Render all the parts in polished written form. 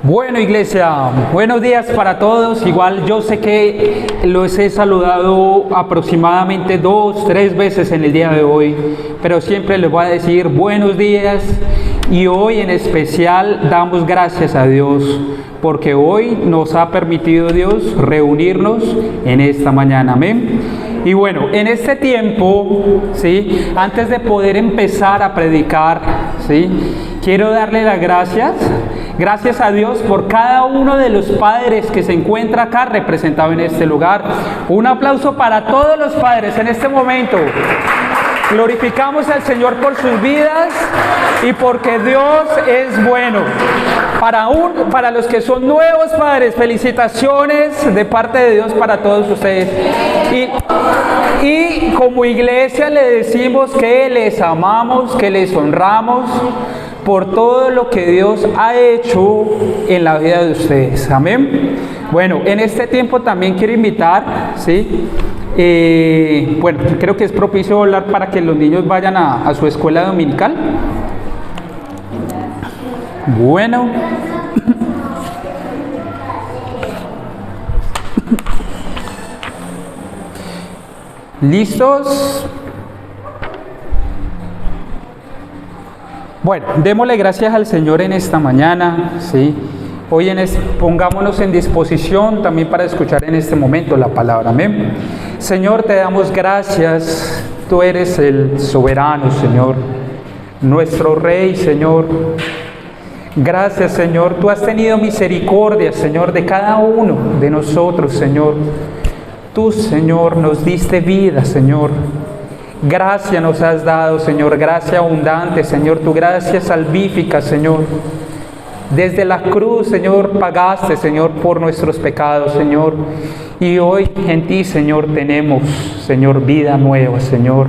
Bueno, iglesia, buenos días para todos. Igual yo sé que los he saludado aproximadamente 2-3 veces en el día de hoy, pero siempre les voy a decir buenos días, y hoy en especial damos gracias a Dios porque hoy nos ha permitido Dios reunirnos en esta mañana. Amén. Y bueno, en este tiempo, ¿sí?, antes de poder empezar a predicar, ¿sí?, quiero darle las gracias a Dios por cada uno de los padres que se encuentra acá representado en este lugar. Un aplauso para todos los padres en este momento. Glorificamos al Señor por sus vidas y porque Dios es bueno. Para los que son nuevos padres, felicitaciones de parte de Dios para todos ustedes. Y como iglesia le decimos que les amamos, que les honramos por todo lo que Dios ha hecho en la vida de ustedes. Amén. Bueno, en este tiempo también quiero invitar, ¿sí? Bueno, creo que es propicio hablar para que los niños vayan a su escuela dominical. Bueno. ¿Listos? Bueno, démosle gracias al Señor en esta mañana, ¿sí? Hoy pongámonos en disposición también para escuchar en este momento la palabra. Amén. Señor, te damos gracias. Tú eres el soberano, Señor, nuestro Rey, Señor. Gracias, Señor. Tú has tenido misericordia, Señor, de cada uno de nosotros, Señor. Tú, Señor, nos diste vida, Señor. Gracia nos has dado, Señor, gracia abundante, Señor, tu gracia salvífica, Señor. Desde la cruz, Señor, pagaste, Señor, por nuestros pecados, Señor. Y hoy en ti, Señor, tenemos, Señor, vida nueva, Señor.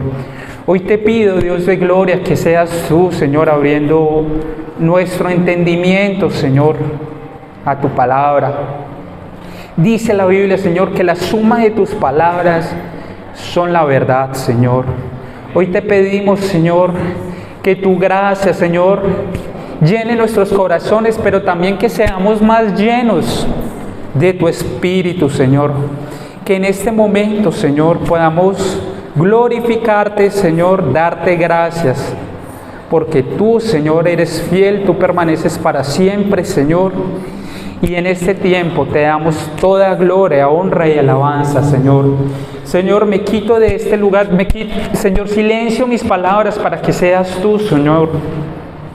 Hoy te pido, Dios de gloria, que seas tú, Señor, abriendo nuestro entendimiento, Señor, a tu palabra. Dice la Biblia, Señor, que la suma de tus palabras son la verdad, Señor. Hoy te pedimos, Señor, que tu gracia, Señor, llene nuestros corazones, pero también que seamos más llenos de tu Espíritu, Señor. Que en este momento, Señor, podamos glorificarte, Señor, darte gracias, porque tú, Señor, eres fiel, tú permaneces para siempre, Señor. Y en este tiempo te damos toda gloria, honra y alabanza, Señor. Señor, me quito de este lugar, Señor, silencio mis palabras para que seas tú, Señor,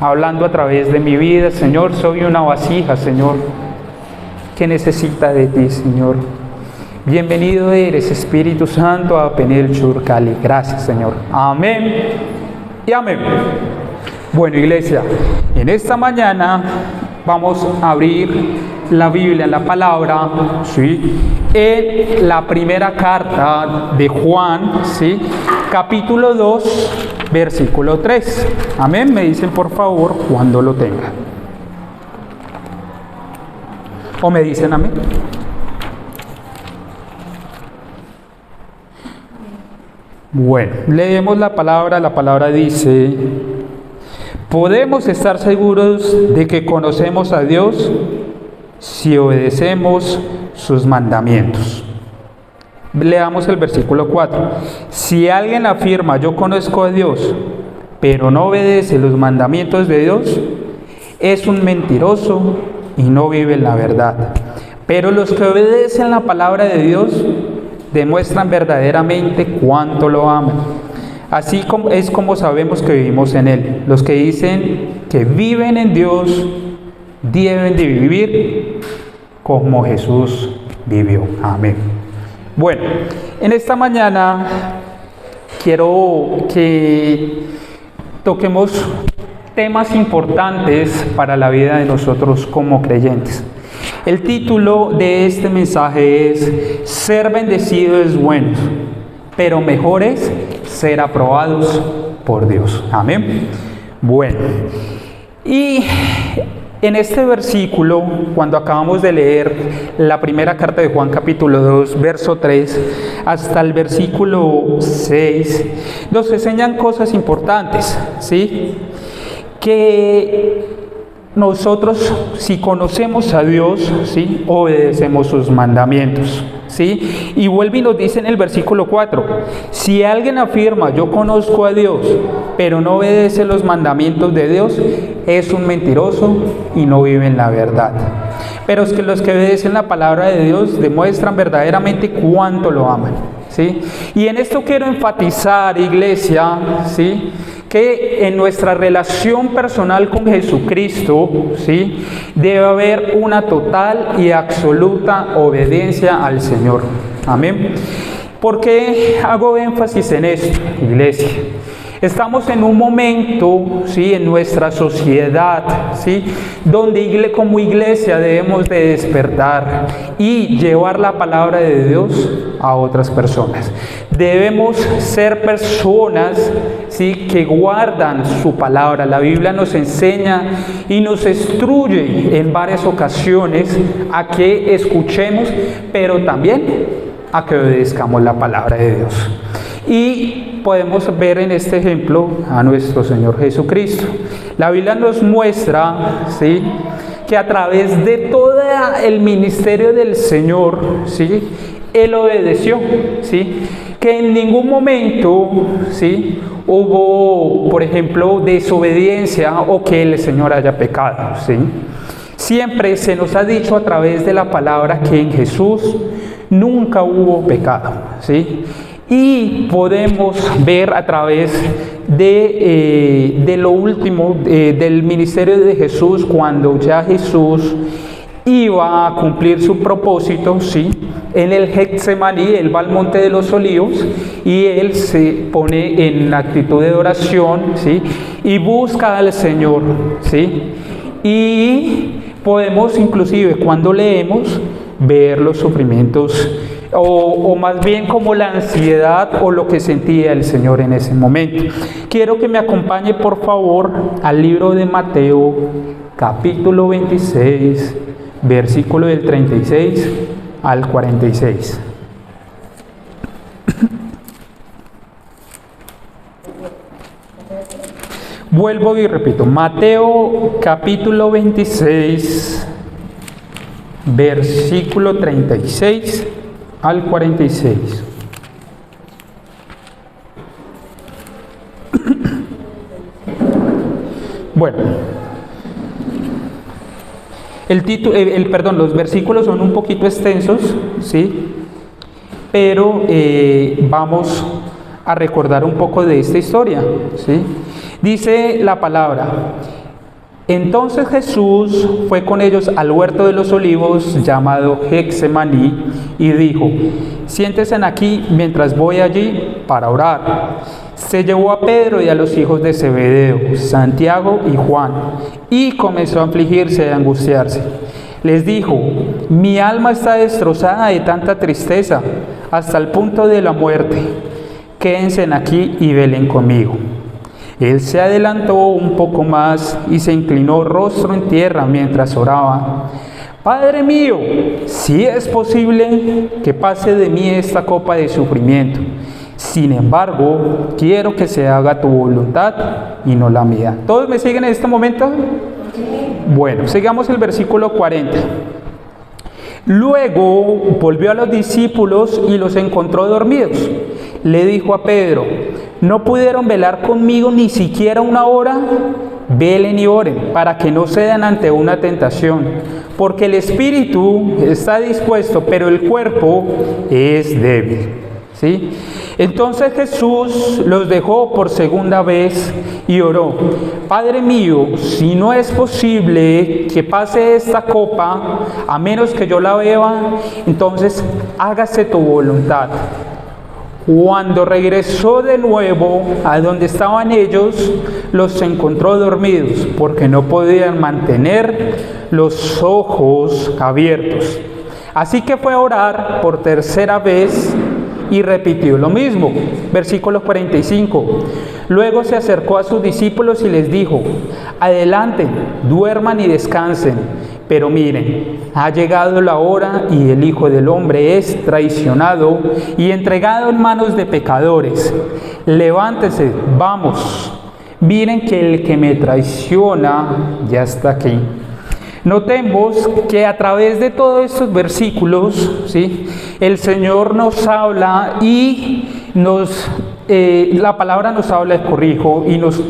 hablando a través de mi vida. Señor, soy una vasija, Señor, que necesita de ti, Señor. Bienvenido eres, Espíritu Santo, a Penel Churcali. Gracias, Señor. Amén y amén. Bueno, iglesia, en esta mañana vamos a abrir la Biblia, la palabra, ¿sí?, en la primera carta de Juan, ¿sí?, capítulo 2, versículo 3. Amén. Me dicen por favor cuando lo tengan. O me dicen amén. Bueno, leemos la palabra dice: podemos estar seguros de que conocemos a Dios si obedecemos sus mandamientos. Leamos el versículo 4. Si alguien afirma yo conozco a Dios, pero no obedece los mandamientos de Dios, es un mentiroso y no vive en la verdad. Pero los que obedecen la palabra de Dios demuestran verdaderamente cuánto lo aman. Así es como sabemos que vivimos en Él. Los que dicen que viven en Dios deben de vivir como Jesús vivió. Amén. Bueno, en esta mañana quiero que toquemos temas importantes para la vida de nosotros como creyentes. El título de este mensaje es: ser bendecido es bueno, pero mejor es ser aprobados por Dios. Amén. Bueno, y en este versículo, cuando acabamos de leer la primera carta de Juan capítulo 2, verso 3, hasta el versículo 6, nos enseñan cosas importantes, ¿sí? Que nosotros, si conocemos a Dios, ¿sí?, obedecemos sus mandamientos, ¿sí? Y vuelve y nos dice en el versículo 4, si alguien afirma, yo conozco a Dios, pero no obedece los mandamientos de Dios, es un mentiroso y no vive en la verdad. Pero es que los que obedecen la palabra de Dios demuestran verdaderamente cuánto lo aman, ¿sí? Y en esto quiero enfatizar, iglesia, ¿sí?, que en nuestra relación personal con Jesucristo, ¿sí?, debe haber una total y absoluta obediencia al Señor. Amén. ¿Por qué hago énfasis en esto, iglesia? Estamos en un momento, ¿sí?, en nuestra sociedad, ¿sí?, donde como iglesia debemos de despertar y llevar la palabra de Dios a otras personas. Debemos ser personas, ¿sí?, que guardan su palabra. La Biblia nos enseña y nos instruye en varias ocasiones a que escuchemos, pero también a que obedezcamos la palabra de Dios. Y podemos ver en este ejemplo a nuestro Señor Jesucristo. La Biblia nos muestra, ¿sí?, que a través de todo el ministerio del Señor, ¿sí?, Él obedeció, ¿sí?, que en ningún momento, ¿sí?, hubo, por ejemplo, desobediencia o que el Señor haya pecado, ¿sí? Siempre se nos ha dicho a través de la palabra que en Jesús nunca hubo pecado, ¿sí? Y podemos ver a través de lo último del ministerio de Jesús, cuando ya Jesús iba a cumplir su propósito, ¿sí?, en el Getsemaní. Él va al Monte de los Olivos y él se pone en actitud de oración, ¿sí?, y busca al Señor, ¿sí? Y podemos inclusive, cuando leemos, ver los sufrimientos o más bien como la ansiedad o lo que sentía el Señor en ese momento. Quiero que me acompañe por favor al libro de Mateo, capítulo 26, versículo del 36 al 46. Vuelvo y repito, Mateo capítulo 26, versículo 36 al 46. Bueno, los versículos son un poquito extensos, ¿sí? Pero vamos a recordar un poco de esta historia, ¿sí? Dice la palabra: entonces Jesús fue con ellos al huerto de los olivos llamado Getsemaní y dijo: siéntense aquí mientras voy allí para orar. Se llevó a Pedro y a los hijos de Zebedeo, Santiago y Juan, y comenzó a afligirse y a angustiarse. Les dijo: mi alma está destrozada de tanta tristeza, hasta el punto de la muerte. Quédense aquí y velen conmigo. Él se adelantó un poco más y se inclinó rostro en tierra mientras oraba: Padre mío, si es posible que pase de mí esta copa de sufrimiento. Sin embargo, quiero que se haga tu voluntad y no la mía. ¿Todos me siguen en este momento? Bueno, sigamos el versículo 40. Luego volvió a los discípulos y los encontró dormidos. Le dijo a Pedro: ¿no pudieron velar conmigo ni siquiera una hora? Velen y oren, para que no cedan ante una tentación, porque el espíritu está dispuesto, pero el cuerpo es débil. ¿Sí? Entonces Jesús los dejó por segunda vez y oró: Padre mío, si no es posible que pase esta copa, a menos que yo la beba, entonces hágase tu voluntad. Cuando regresó de nuevo a donde estaban ellos, los encontró dormidos, porque no podían mantener los ojos abiertos. Así que fue a orar por tercera vez y repitió lo mismo. Versículo 45. Luego se acercó a sus discípulos y les dijo: adelante, duerman y descansen. Pero miren, ha llegado la hora y el Hijo del Hombre es traicionado y entregado en manos de pecadores. Levántense, vamos, miren que el que me traiciona ya está aquí. Notemos que a través de todos estos versículos, ¿sí?, el Señor nos habla y la palabra nos habla, corrijo, y nos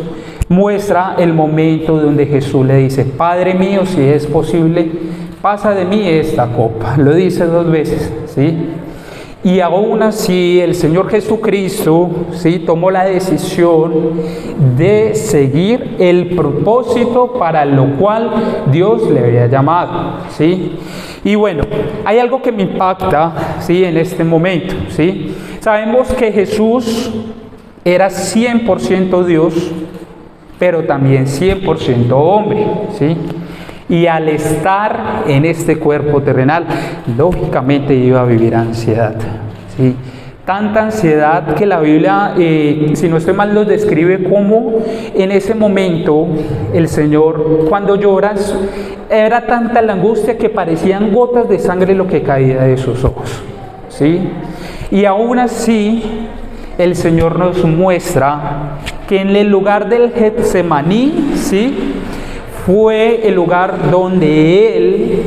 muestra el momento donde Jesús le dice: Padre mío, si es posible, pasa de mí esta copa. Lo dice 2 veces, ¿sí? Y aún así el Señor Jesucristo, ¿sí?, tomó la decisión de seguir el propósito para lo cual Dios le había llamado, ¿sí? Y bueno, hay algo que me impacta, ¿sí?, en este momento, ¿sí? Sabemos que Jesús era 100% Dios, pero también 100% hombre, ¿sí? Y al estar en este cuerpo terrenal, lógicamente iba a vivir ansiedad, ¿sí? Tanta ansiedad que la Biblia, si no estoy mal, lo describe como en ese momento el Señor, cuando lloras, era tanta la angustia que parecían gotas de sangre lo que caía de sus ojos, ¿sí? Y aún así, el Señor nos muestra que en el lugar del Getsemaní, ¿sí?, fue el lugar donde Él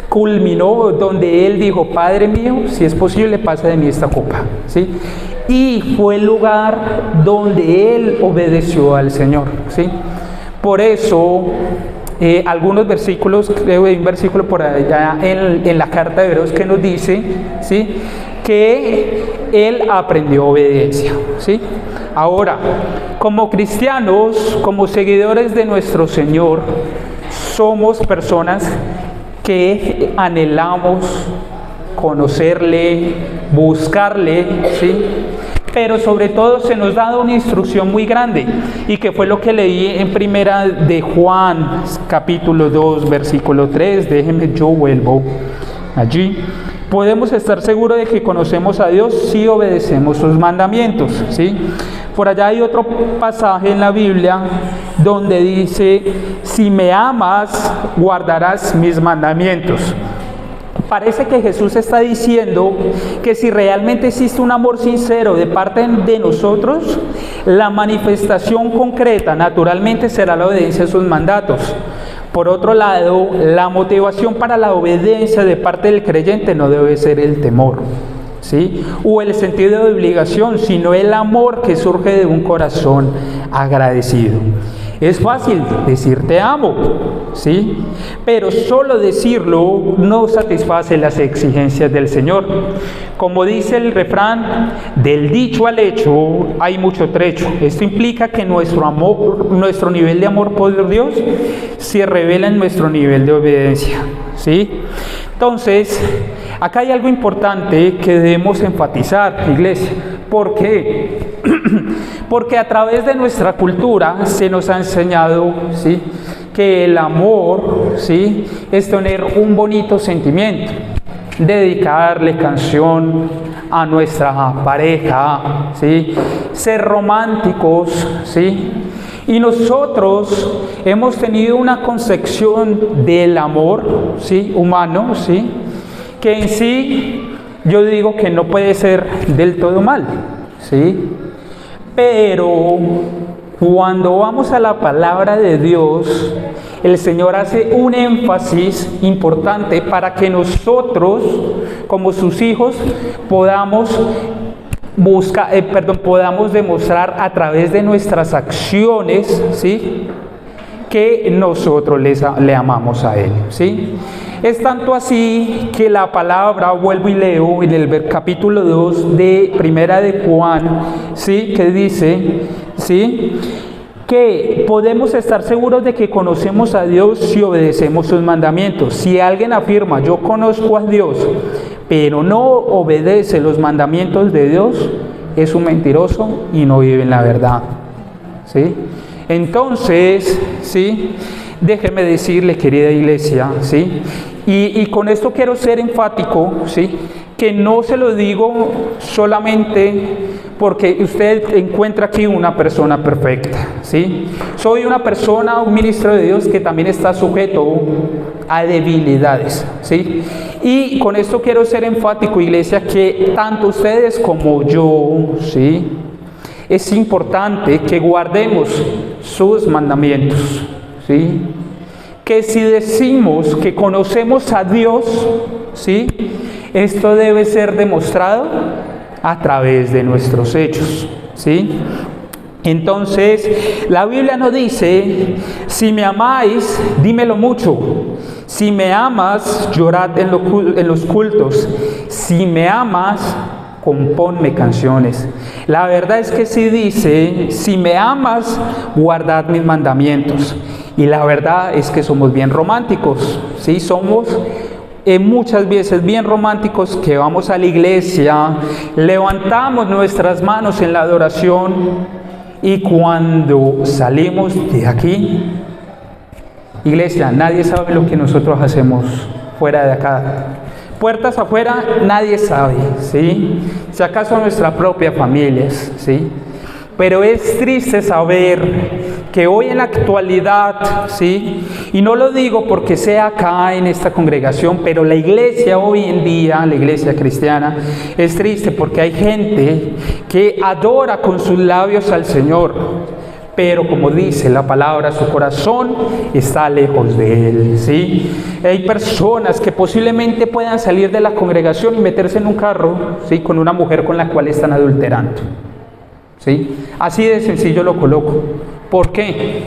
culminó, donde Él dijo: Padre mío, si es posible, pasa de mí esta copa, ¿sí? Y fue el lugar donde Él obedeció al Señor, ¿sí? Por eso, algunos versículos, creo que hay un versículo por allá en la carta de Hebreos que nos dice, ¿sí?, que Él aprendió obediencia, ¿sí? Ahora, como cristianos, como seguidores de nuestro Señor, somos personas que anhelamos conocerle, buscarle, ¿sí? Pero sobre todo se nos da una instrucción muy grande, y que fue lo que leí en primera de Juan, capítulo 2, versículo 3. Déjenme, yo vuelvo allí. Podemos estar seguros de que conocemos a Dios si obedecemos sus mandamientos, ¿sí? Por allá hay otro pasaje en la Biblia donde dice: si me amas, guardarás mis mandamientos. Parece que Jesús está diciendo que si realmente existe un amor sincero de parte de nosotros, la manifestación concreta naturalmente será la obediencia a sus mandatos. Por otro lado, la motivación para la obediencia de parte del creyente no debe ser el temor, ¿sí?, o el sentido de obligación, sino el amor que surge de un corazón agradecido. Es fácil decir te amo, ¿sí?, pero solo decirlo no satisface las exigencias del Señor. Como dice el refrán, del dicho al hecho hay mucho trecho. Esto implica que nuestro nivel de amor por Dios se revela en nuestro nivel de obediencia, ¿sí? Entonces, acá hay algo importante que debemos enfatizar, iglesia. ¿Por qué? Porque a través de nuestra cultura se nos ha enseñado, ¿sí?, que el amor, ¿sí?, es tener un bonito sentimiento, dedicarle canción a nuestra pareja, ¿sí?, ser románticos, ¿sí? Y nosotros hemos tenido una concepción del amor, ¿sí?, humano, ¿sí?, que en sí yo digo que no puede ser del todo mal, ¿sí? Pero cuando vamos a la palabra de Dios, el Señor hace un énfasis importante para que nosotros, como sus hijos, podamos demostrar a través de nuestras acciones, ¿sí?, que nosotros le amamos a Él, ¿sí? Es tanto así que la palabra, vuelvo y leo en el capítulo 2 de primera de Juan, ¿sí?, que dice, ¿sí?, que podemos estar seguros de que conocemos a Dios si obedecemos sus mandamientos. Si alguien afirma: yo conozco a Dios, pero no obedece los mandamientos de Dios, es un mentiroso y no vive en la verdad, ¿sí? Entonces, ¿sí?, déjeme decirle, querida iglesia, ¿sí?, y con esto quiero ser enfático, ¿sí?, que no se lo digo solamente porque usted encuentra aquí una persona perfecta, ¿sí? Soy una persona, un ministro de Dios que también está sujeto a debilidades, ¿sí? Y con esto quiero ser enfático, iglesia, que tanto ustedes como yo, ¿sí?, es importante que guardemos sus mandamientos, ¿sí? Que si decimos que conocemos a Dios, ¿sí? Esto debe ser demostrado a través de nuestros hechos, ¿sí? Entonces, la Biblia nos dice, si me amáis, dímelo mucho. Si me amas, llorad en los cultos. Si me amas, componme canciones. La verdad es que sí dice, si me amas, guardad mis mandamientos. Y la verdad es que somos bien románticos, ¿sí? Somos muchas veces bien románticos, que vamos a la iglesia, levantamos nuestras manos en la adoración, y cuando salimos de aquí, iglesia, nadie sabe lo que nosotros hacemos fuera de acá. Puertas afuera, nadie sabe, ¿sí? Si acaso nuestra propia familia, ¿sí? Pero es triste saber que hoy en la actualidad, ¿sí? Y no lo digo porque sea acá en esta congregación, pero la iglesia hoy en día, la iglesia cristiana, es triste porque hay gente que adora con sus labios al Señor, pero como dice la palabra, su corazón está lejos de Él, ¿sí? Hay personas que posiblemente puedan salir de la congregación y meterse en un carro, ¿sí? Con una mujer con la cual están adulterando, ¿sí? Así de sencillo lo coloco. ¿Por qué?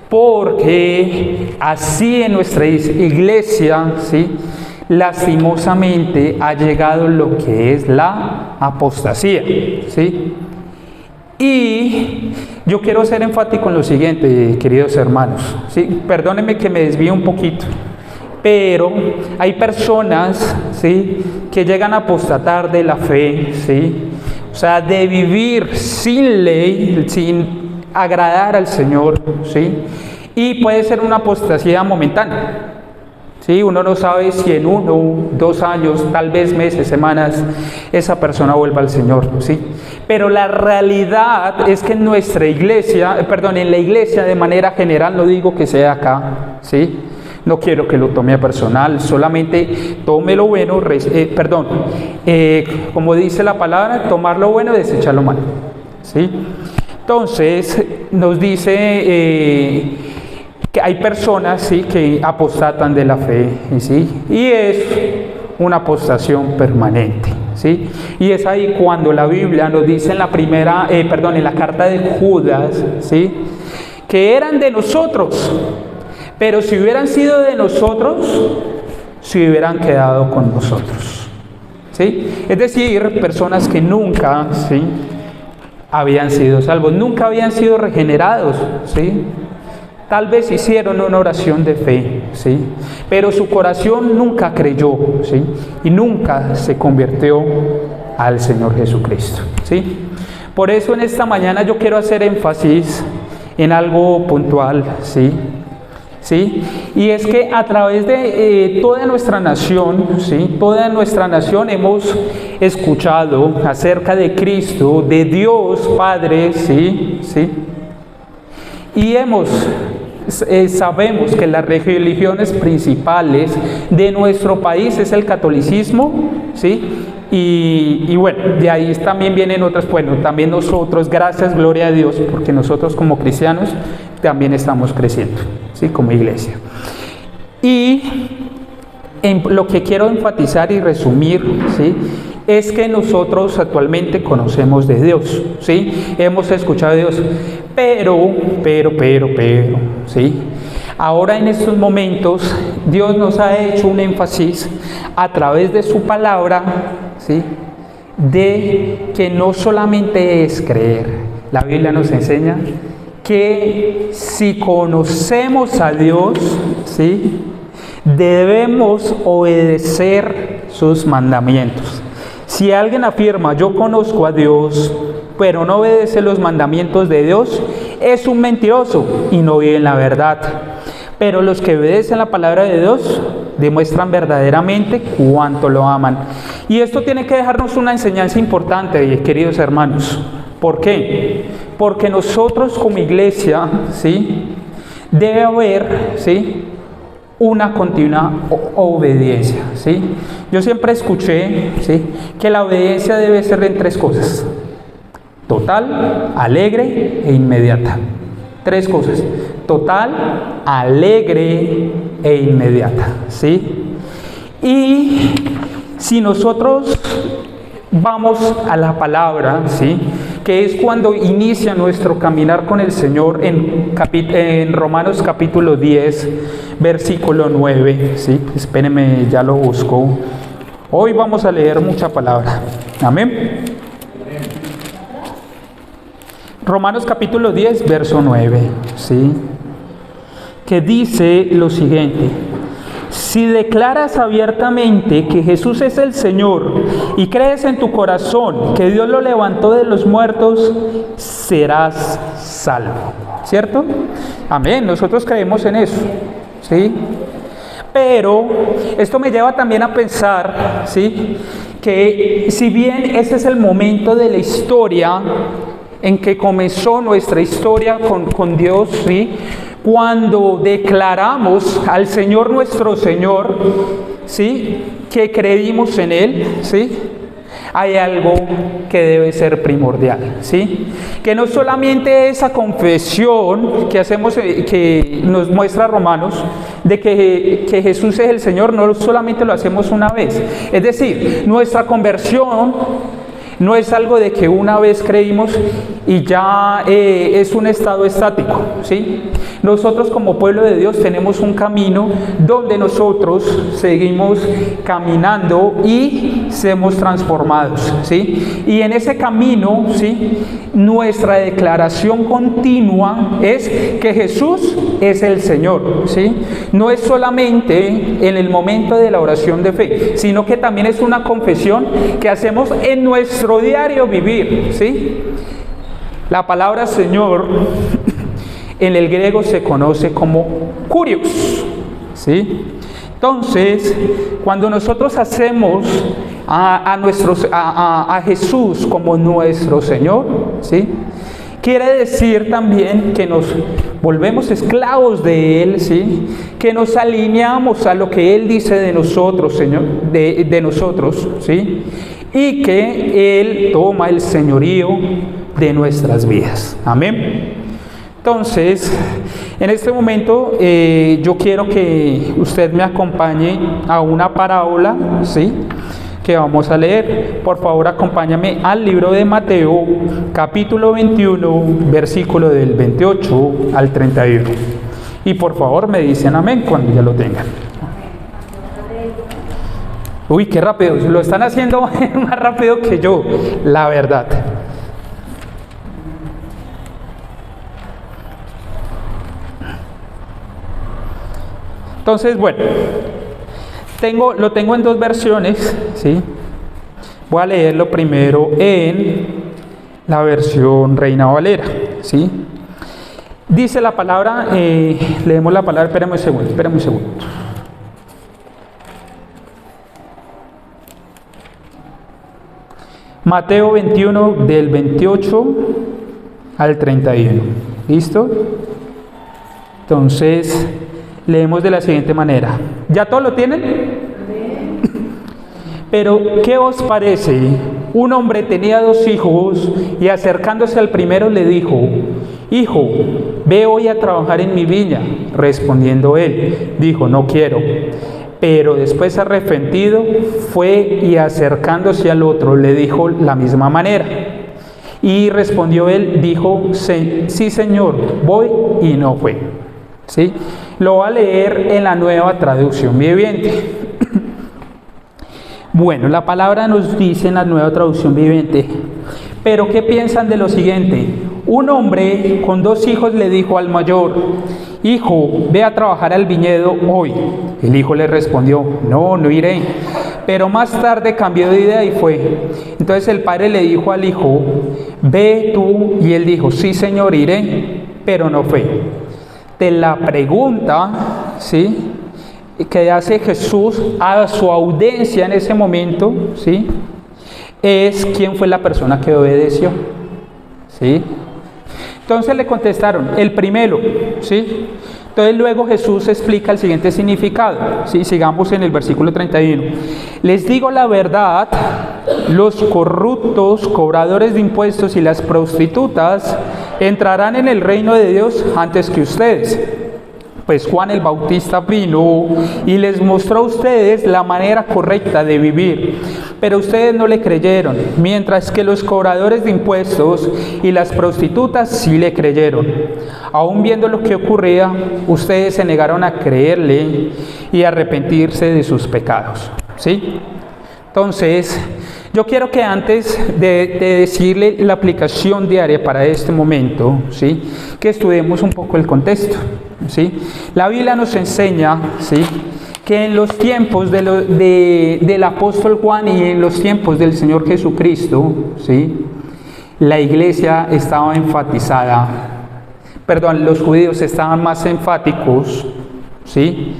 Porque así en nuestra iglesia, ¿sí? Lastimosamente ha llegado lo que es la apostasía, ¿sí? Y yo quiero ser enfático en lo siguiente, queridos hermanos, ¿sí? Perdónenme que me desvíe un poquito, pero hay personas, ¿sí? Que llegan a apostatar de la fe, ¿sí? O sea, de vivir sin ley, sin agradar al Señor, ¿sí? Y puede ser una apostasía momentánea, ¿sí? Uno no sabe si en 1, 2 años, tal vez meses, semanas, esa persona vuelva al Señor, ¿sí? Pero la realidad es que en nuestra iglesia, en la iglesia de manera general, no digo que sea acá, ¿sí? No quiero que lo tome a personal, solamente tome lo bueno, como dice la palabra, tomar lo bueno y desechar lo malo, ¿sí? Entonces, nos dice que hay personas, ¿sí? Que apostatan de la fe, ¿sí? Y es una apostación permanente, ¿sí? Y es ahí cuando la Biblia nos dice en la carta de Judas, ¿sí? Que eran de nosotros, pero si hubieran sido de nosotros, se hubieran quedado con nosotros, ¿sí? Es decir, personas que nunca, ¿sí? Habían sido salvos, nunca habían sido regenerados, ¿sí? Tal vez hicieron una oración de fe, ¿sí? Pero su corazón nunca creyó, ¿sí? Y nunca se convirtió al Señor Jesucristo, ¿sí? Por eso en esta mañana yo quiero hacer énfasis en algo puntual, ¿sí? ¿Sí? Y es que a través de toda nuestra nación, ¿sí? Toda nuestra nación hemos escuchado acerca de Cristo, de Dios Padre, ¿sí? ¿Sí? Y sabemos que las religiones principales de nuestro país es el catolicismo, ¿sí? Y bueno, de ahí también vienen otras, bueno, también nosotros, gracias, gloria a Dios, porque nosotros como cristianos también estamos creciendo, ¿sí? Como iglesia. Y lo que quiero enfatizar y resumir, ¿sí? Es que nosotros actualmente conocemos de Dios, ¿sí? Hemos escuchado de Dios, pero, ¿sí? Ahora en estos momentos Dios nos ha hecho un énfasis a través de su palabra, ¿sí? De que no solamente es creer, la Biblia nos enseña que si conocemos a Dios, ¿sí? Debemos obedecer sus mandamientos. Si alguien afirma, yo conozco a Dios, pero no obedece los mandamientos de Dios, es un mentiroso y no vive en la verdad. Pero los que obedecen la palabra de Dios demuestran verdaderamente cuánto lo aman. Y esto tiene que dejarnos una enseñanza importante, queridos hermanos. ¿Por qué? Porque nosotros como iglesia, ¿sí? Debe haber, ¿sí? Una continua obediencia, ¿sí? Yo siempre escuché, ¿sí? Que la obediencia debe ser en 3 cosas. total, alegre e inmediata. 3 cosas: total, alegre e inmediata, ¿sí? Y si nosotros vamos a la palabra, ¿sí?, que es cuando inicia nuestro caminar con el Señor en Romanos capítulo 10, versículo 9, ¿sí? Espérenme, ya lo busco. Hoy vamos a leer mucha palabra. Amén. Romanos capítulo 10, verso 9, ¿sí?, que dice lo siguiente: si declaras abiertamente que Jesús es el Señor y crees en tu corazón que Dios lo levantó de los muertos, serás salvo. ¿Cierto? Amén. Nosotros creemos en eso, ¿sí? Pero esto me lleva también a pensar, ¿sí?, que si bien ese es el momento de la historia en que comenzó nuestra historia con Dios, ¿sí?, cuando declaramos al Señor nuestro Señor, ¿sí?, que creímos en Él, ¿sí?, hay algo que debe ser primordial, ¿sí?, que no solamente esa confesión que hacemos, que nos muestra Romanos, de que Jesús es el Señor, no solamente lo hacemos una vez. Es decir, nuestra conversión no es algo de que una vez creímos y ya es un estado estático, ¿sí? Nosotros como pueblo de Dios tenemos un camino donde nosotros seguimos caminando y somos transformados, ¿sí? Y en ese camino, ¿sí?, nuestra declaración continua es que Jesús es el Señor, ¿sí? No es solamente en el momento de la oración de fe, sino que también es una confesión que hacemos en nuestro diario vivir, ¿sí? La palabra Señor en el griego se conoce como Kurios, ¿sí? Entonces, cuando nosotros hacemos a Jesús como nuestro Señor, ¿sí?, quiere decir también que nos volvemos esclavos de Él, ¿sí?, que nos alineamos a lo que Él dice de nosotros, Señor, de nosotros, ¿sí?, y que Él toma el señorío de nuestras vidas. Amén. Entonces, en este momento yo quiero que usted me acompañe a una parábola, ¿sí?, que vamos a leer. Por favor, acompáñame al libro de Mateo, capítulo 21, versículo del 28 al 31. Y por favor me dicen amén cuando ya lo tengan. Uy, qué rápido, lo están haciendo más rápido que yo, la verdad. Entonces, bueno, lo tengo en 2 versiones, ¿sí? Voy a leerlo primero en la versión Reina Valera, ¿sí? Dice la palabra, leemos la palabra, espérame un segundo. Mateo 21, del 28 al 31. ¿Listo? Entonces, leemos de la siguiente manera. ¿Ya todos lo tienen? Pero, ¿qué os parece? Un hombre tenía 2 hijos y acercándose al primero le dijo: Hijo, ve hoy a trabajar en mi viña. Respondiendo él, dijo: No quiero. Pero después, arrepentido, fue y acercándose al otro le dijo la misma manera. Y respondió él, dijo: Sí, Señor, voy, y no fue. ¿Sí? Lo voy a leer en la Nueva Traducción Viviente. Bueno, la palabra nos dice en la Nueva Traducción Viviente: pero ¿qué piensan de lo siguiente? Un hombre con 2 hijos le dijo al mayor: Hijo, ve a trabajar al viñedo hoy. El hijo le respondió: No iré. Pero más tarde cambió de idea y fue. Entonces el padre le dijo al hijo: Ve tú. Y él dijo: Sí, Señor, iré. Pero no fue. De la pregunta, ¿sí?, que hace Jesús a su audiencia en ese momento, ¿sí?, es: ¿quién fue la persona que obedeció? ¿Sí? Entonces le contestaron: el primero, ¿sí? Entonces luego Jesús explica el siguiente significado, ¿sí? Sigamos en el versículo 31. Les digo la verdad, los corruptos, cobradores de impuestos y las prostitutas entrarán en el reino de Dios antes que ustedes. Pues Juan el Bautista vino y les mostró a ustedes la manera correcta de vivir, pero ustedes no le creyeron, mientras que los cobradores de impuestos y las prostitutas sí le creyeron. Aún viendo lo que ocurría, ustedes se negaron a creerle y arrepentirse de sus pecados. ¿Sí? Entonces, yo quiero que antes de decirle la aplicación diaria para este momento, ¿sí?, que estudiemos un poco el contexto. ¿Sí? La Biblia nos enseña, ¿sí?, que en los tiempos del apóstol Juan y en los tiempos del Señor Jesucristo, ¿sí?, la iglesia estaba los judíos estaban más enfáticos, ¿sí?,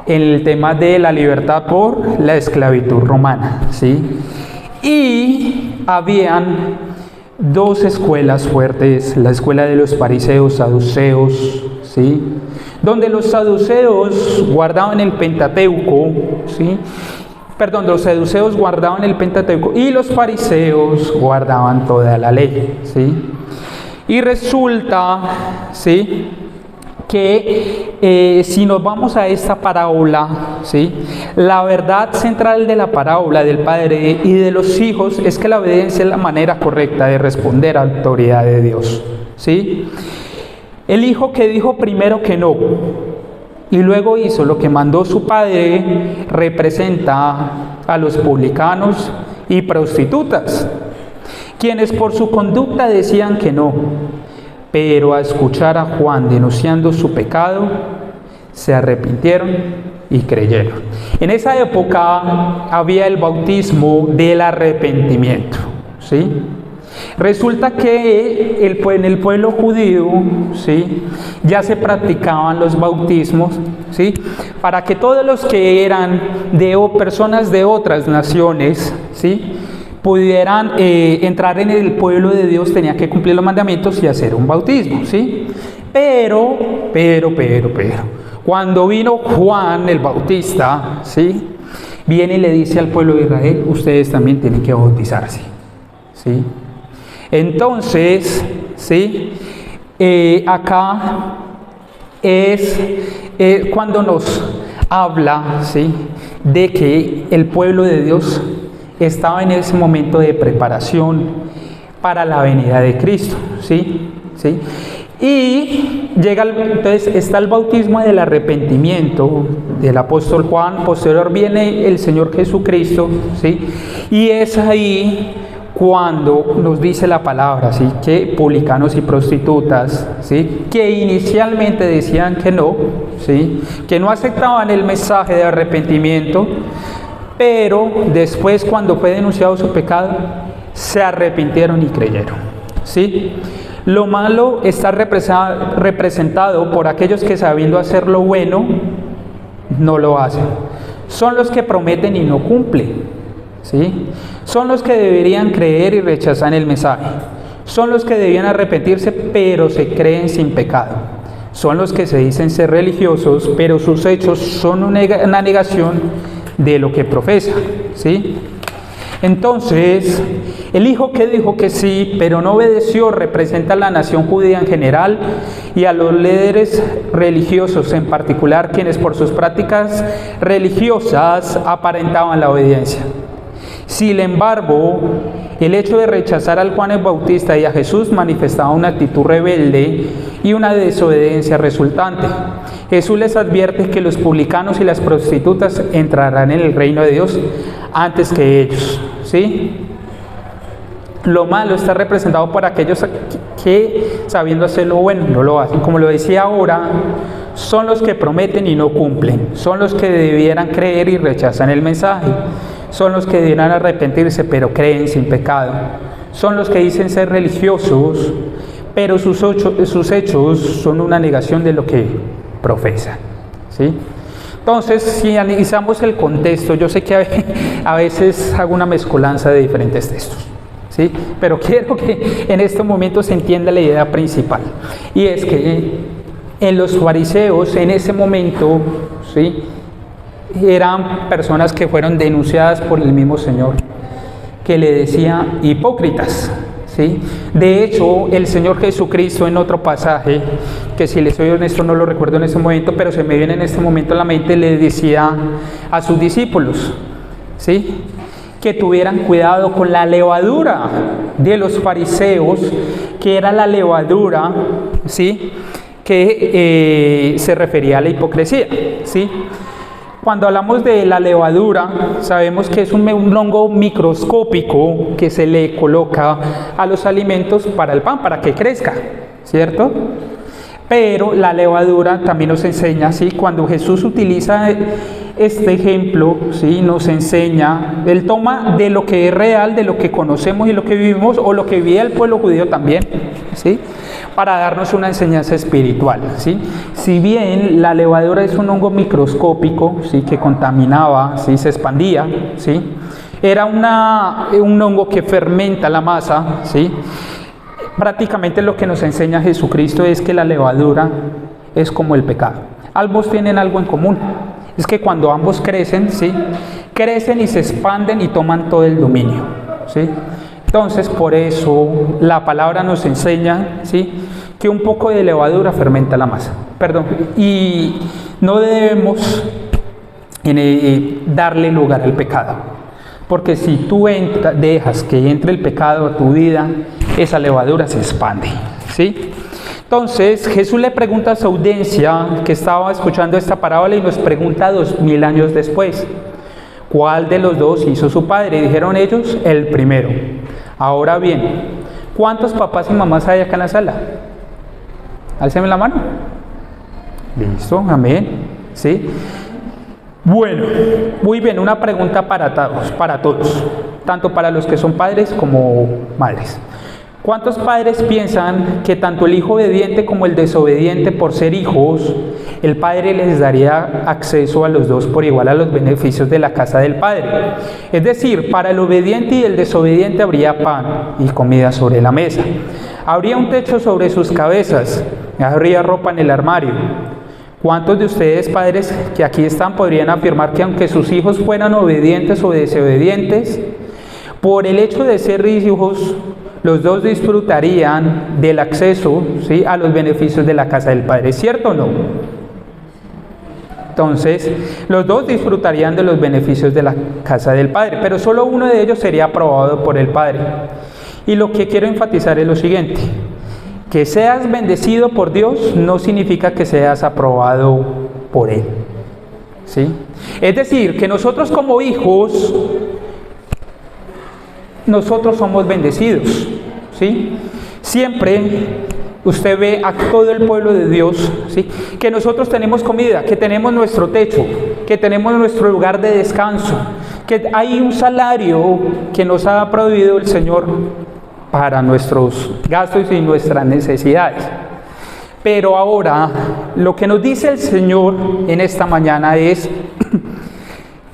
en el tema de la libertad por la esclavitud romana, ¿sí? Y habían dos escuelas fuertes, la escuela de los fariseos, saduceos, ¿sí?, donde los saduceos guardaban el Pentateuco, ¿sí? Los saduceos guardaban el Pentateuco y los fariseos guardaban toda la ley, ¿sí? Y resulta, ¿sí?, que si nos vamos a esta parábola, ¿sí?, la verdad central de la parábola del padre y de los hijos es que la obediencia es la manera correcta de responder a la autoridad de Dios, ¿sí? El hijo que dijo primero que no y luego hizo lo que mandó su padre representa a los publicanos y prostitutas, quienes por su conducta decían que no, pero a escuchar a Juan denunciando su pecado, se arrepintieron y creyeron. En esa época había el bautismo del arrepentimiento, ¿sí? Resulta que en el pueblo judío, ¿sí?, ya se practicaban los bautismos, ¿sí?, para que todos los que eran personas de otras naciones, ¿sí?, pudieran entrar en el pueblo de Dios, tenían que cumplir los mandamientos y hacer un bautismo, ¿sí? Pero, cuando vino Juan el Bautista, ¿sí?, viene y le dice al pueblo de Israel, ustedes también tienen que bautizarse, ¿sí? Entonces, ¿sí?, acá es cuando nos habla, ¿sí?, de que el pueblo de Dios estaba en ese momento de preparación para la venida de Cristo, ¿sí? ¿Sí? Y entonces está el bautismo del arrepentimiento del apóstol Juan, posterior viene el Señor Jesucristo, ¿sí? Y es ahí cuando nos dice la palabra, ¿sí?, que publicanos y prostitutas, ¿sí?, que inicialmente decían que no, ¿sí?, que no aceptaban el mensaje de arrepentimiento, pero después, cuando fue denunciado su pecado, se arrepintieron y creyeron, ¿sí? Lo malo está representado por aquellos que, sabiendo hacer lo bueno, no lo hacen. Son los que prometen y no cumplen, ¿sí? Son los que deberían creer y rechazan el mensaje. Son los que debían arrepentirse, pero se creen sin pecado. Son los que se dicen ser religiosos, pero sus hechos son una negación de lo que profesa, ¿sí? Entonces, el hijo que dijo que sí, pero no obedeció, representa a la nación judía en general y a los líderes religiosos en particular, quienes por sus prácticas religiosas aparentaban la obediencia. Sin embargo, el hecho de rechazar al Juan el Bautista y a Jesús manifestaba una actitud rebelde y una desobediencia resultante. Jesús les advierte que los publicanos y las prostitutas entrarán en el reino de Dios antes que ellos, ¿sí? Lo malo está representado por aquellos que, sabiendo hacer lo bueno, no lo hacen. Como lo decía ahora, son los que prometen y no cumplen. Son los que debieran creer y rechazan el mensaje. Son los que debieran arrepentirse, pero creen sin pecado. Son los que dicen ser religiosos, pero sus hechos son una negación de lo que profesan, ¿sí? Entonces, si analizamos el contexto, yo sé que a veces hago una mezcolanza de diferentes textos, ¿sí? Pero quiero que en este momento se entienda la idea principal. Y es que en los fariseos, en ese momento, ¿sí?, eran personas que fueron denunciadas por el mismo Señor. que le decía hipócritas, ¿sí? De hecho, el Señor Jesucristo en otro pasaje, que si les soy honesto no lo recuerdo en este momento, pero se me viene en este momento a la mente, le decía a sus discípulos, ¿sí?, que tuvieran cuidado con la levadura de los fariseos, que era la levadura, ¿sí?, que se refería a la hipocresía, ¿sí? Cuando hablamos de la levadura, sabemos que es un hongo microscópico que se le coloca a los alimentos para el pan, para que crezca, ¿cierto? Pero la levadura también nos enseña, ¿sí? Cuando Jesús utiliza este ejemplo, ¿sí?, nos enseña, Él toma de lo que es real, de lo que conocemos y lo que vivimos, o lo que vivía el pueblo judío también, ¿sí?, para darnos una enseñanza espiritual, ¿sí? Si bien la levadura es un hongo microscópico, ¿sí?, que contaminaba, ¿sí?, se expandía, ¿sí?, era un hongo que fermenta la masa, ¿sí? Prácticamente lo que nos enseña Jesucristo es que la levadura es como el pecado. Ambos tienen algo en común, es que cuando ambos crecen, ¿sí?, crecen y se expanden y toman todo el dominio, ¿sí? Entonces, por eso la palabra nos enseña, ¿sí?, que un poco de levadura fermenta la masa. Y no debemos darle lugar al pecado, porque si tú dejas que entre el pecado a tu vida, esa levadura se expande, ¿sí? Entonces, Jesús le pregunta a su audiencia que estaba escuchando esta parábola y nos pregunta 2000 años después, ¿cuál de los dos hizo su padre? Y dijeron ellos, el primero. Ahora bien, ¿cuántos papás y mamás hay acá en la sala? Álceme la mano. Listo, amén. ¿Sí? Bueno, muy bien, una pregunta para todos, tanto para los que son padres como madres. ¿Cuántos padres piensan que tanto el hijo obediente como el desobediente, por ser hijos, el padre les daría acceso a los dos por igual a los beneficios de la casa del padre? Es decir, para el obediente y el desobediente habría pan y comida sobre la mesa. Habría un techo sobre sus cabezas, habría ropa en el armario. ¿Cuántos de ustedes, padres que aquí están, podrían afirmar que aunque sus hijos fueran obedientes o desobedientes, por el hecho de ser hijos, los dos disfrutarían del acceso, ¿sí?, a los beneficios de la casa del Padre? ¿Cierto o no? Entonces, los dos disfrutarían de los beneficios de la casa del Padre, pero solo uno de ellos sería aprobado por el Padre. Y lo que quiero enfatizar es lo siguiente: que seas bendecido por Dios no significa que seas aprobado por Él, ¿sí? Es decir, que nosotros como hijos, nosotros somos bendecidos, ¿sí? Siempre usted ve a todo el pueblo de Dios, ¿sí?, que nosotros tenemos comida, que tenemos nuestro techo, que tenemos nuestro lugar de descanso, que hay un salario que nos ha proveído el Señor para nuestros gastos y nuestras necesidades. Pero ahora, lo que nos dice el Señor en esta mañana es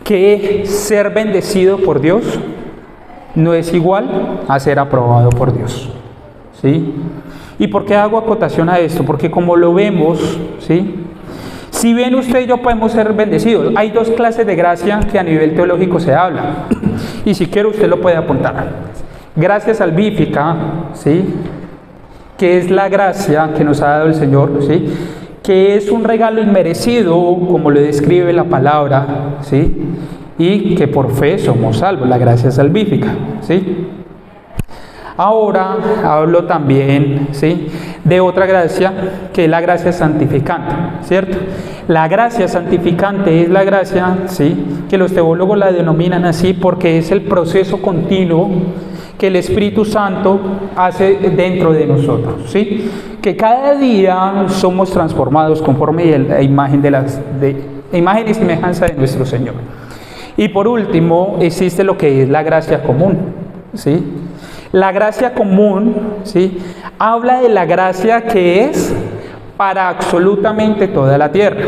que ser bendecido por Dios no es igual a ser aprobado por Dios, ¿sí? ¿Y por qué hago acotación a esto? Porque como lo vemos, ¿sí?, si bien usted y yo podemos ser bendecidos, hay dos clases de gracia que a nivel teológico se habla, y si quiere usted lo puede apuntar. Gracia salvífica, ¿sí?, que es la gracia que nos ha dado el Señor, ¿sí?, que es un regalo inmerecido, como lo describe la palabra, ¿sí?, y que por fe somos salvos, la gracia salvífica, ¿sí? Ahora hablo también, ¿sí?, de otra gracia, que es la gracia santificante, ¿cierto? La gracia santificante es la gracia, ¿sí?, que los teólogos la denominan así porque es el proceso continuo que el Espíritu Santo hace dentro de nosotros, ¿sí?, que cada día somos transformados conforme a la imagen imagen y semejanza de nuestro Señor. Y por último, existe lo que es la gracia común, ¿sí? La gracia común, ¿sí?, habla de la gracia que es para absolutamente toda la tierra.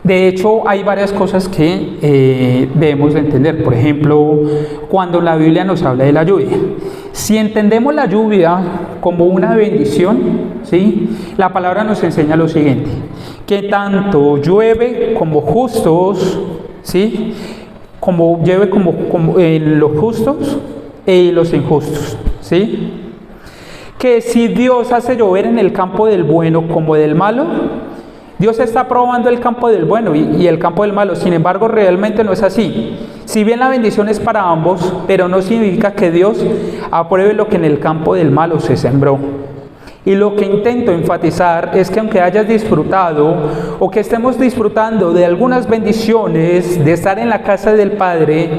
De hecho, hay varias cosas que debemos de entender. Por ejemplo, cuando la Biblia nos habla de la lluvia. Si entendemos la lluvia como una bendición, ¿sí?, la palabra nos enseña lo siguiente: que tanto llueve como justos, ¿sí?, lleve como los justos y los injustos, ¿sí? Que si Dios hace llover en el campo del bueno como del malo, Dios está probando el campo del bueno y el campo del malo. Sin embargo, realmente no es así. Si bien la bendición es para ambos, pero no significa que Dios apruebe lo que en el campo del malo se sembró. Y lo que intento enfatizar es que aunque hayas disfrutado o que estemos disfrutando de algunas bendiciones de estar en la casa del Padre,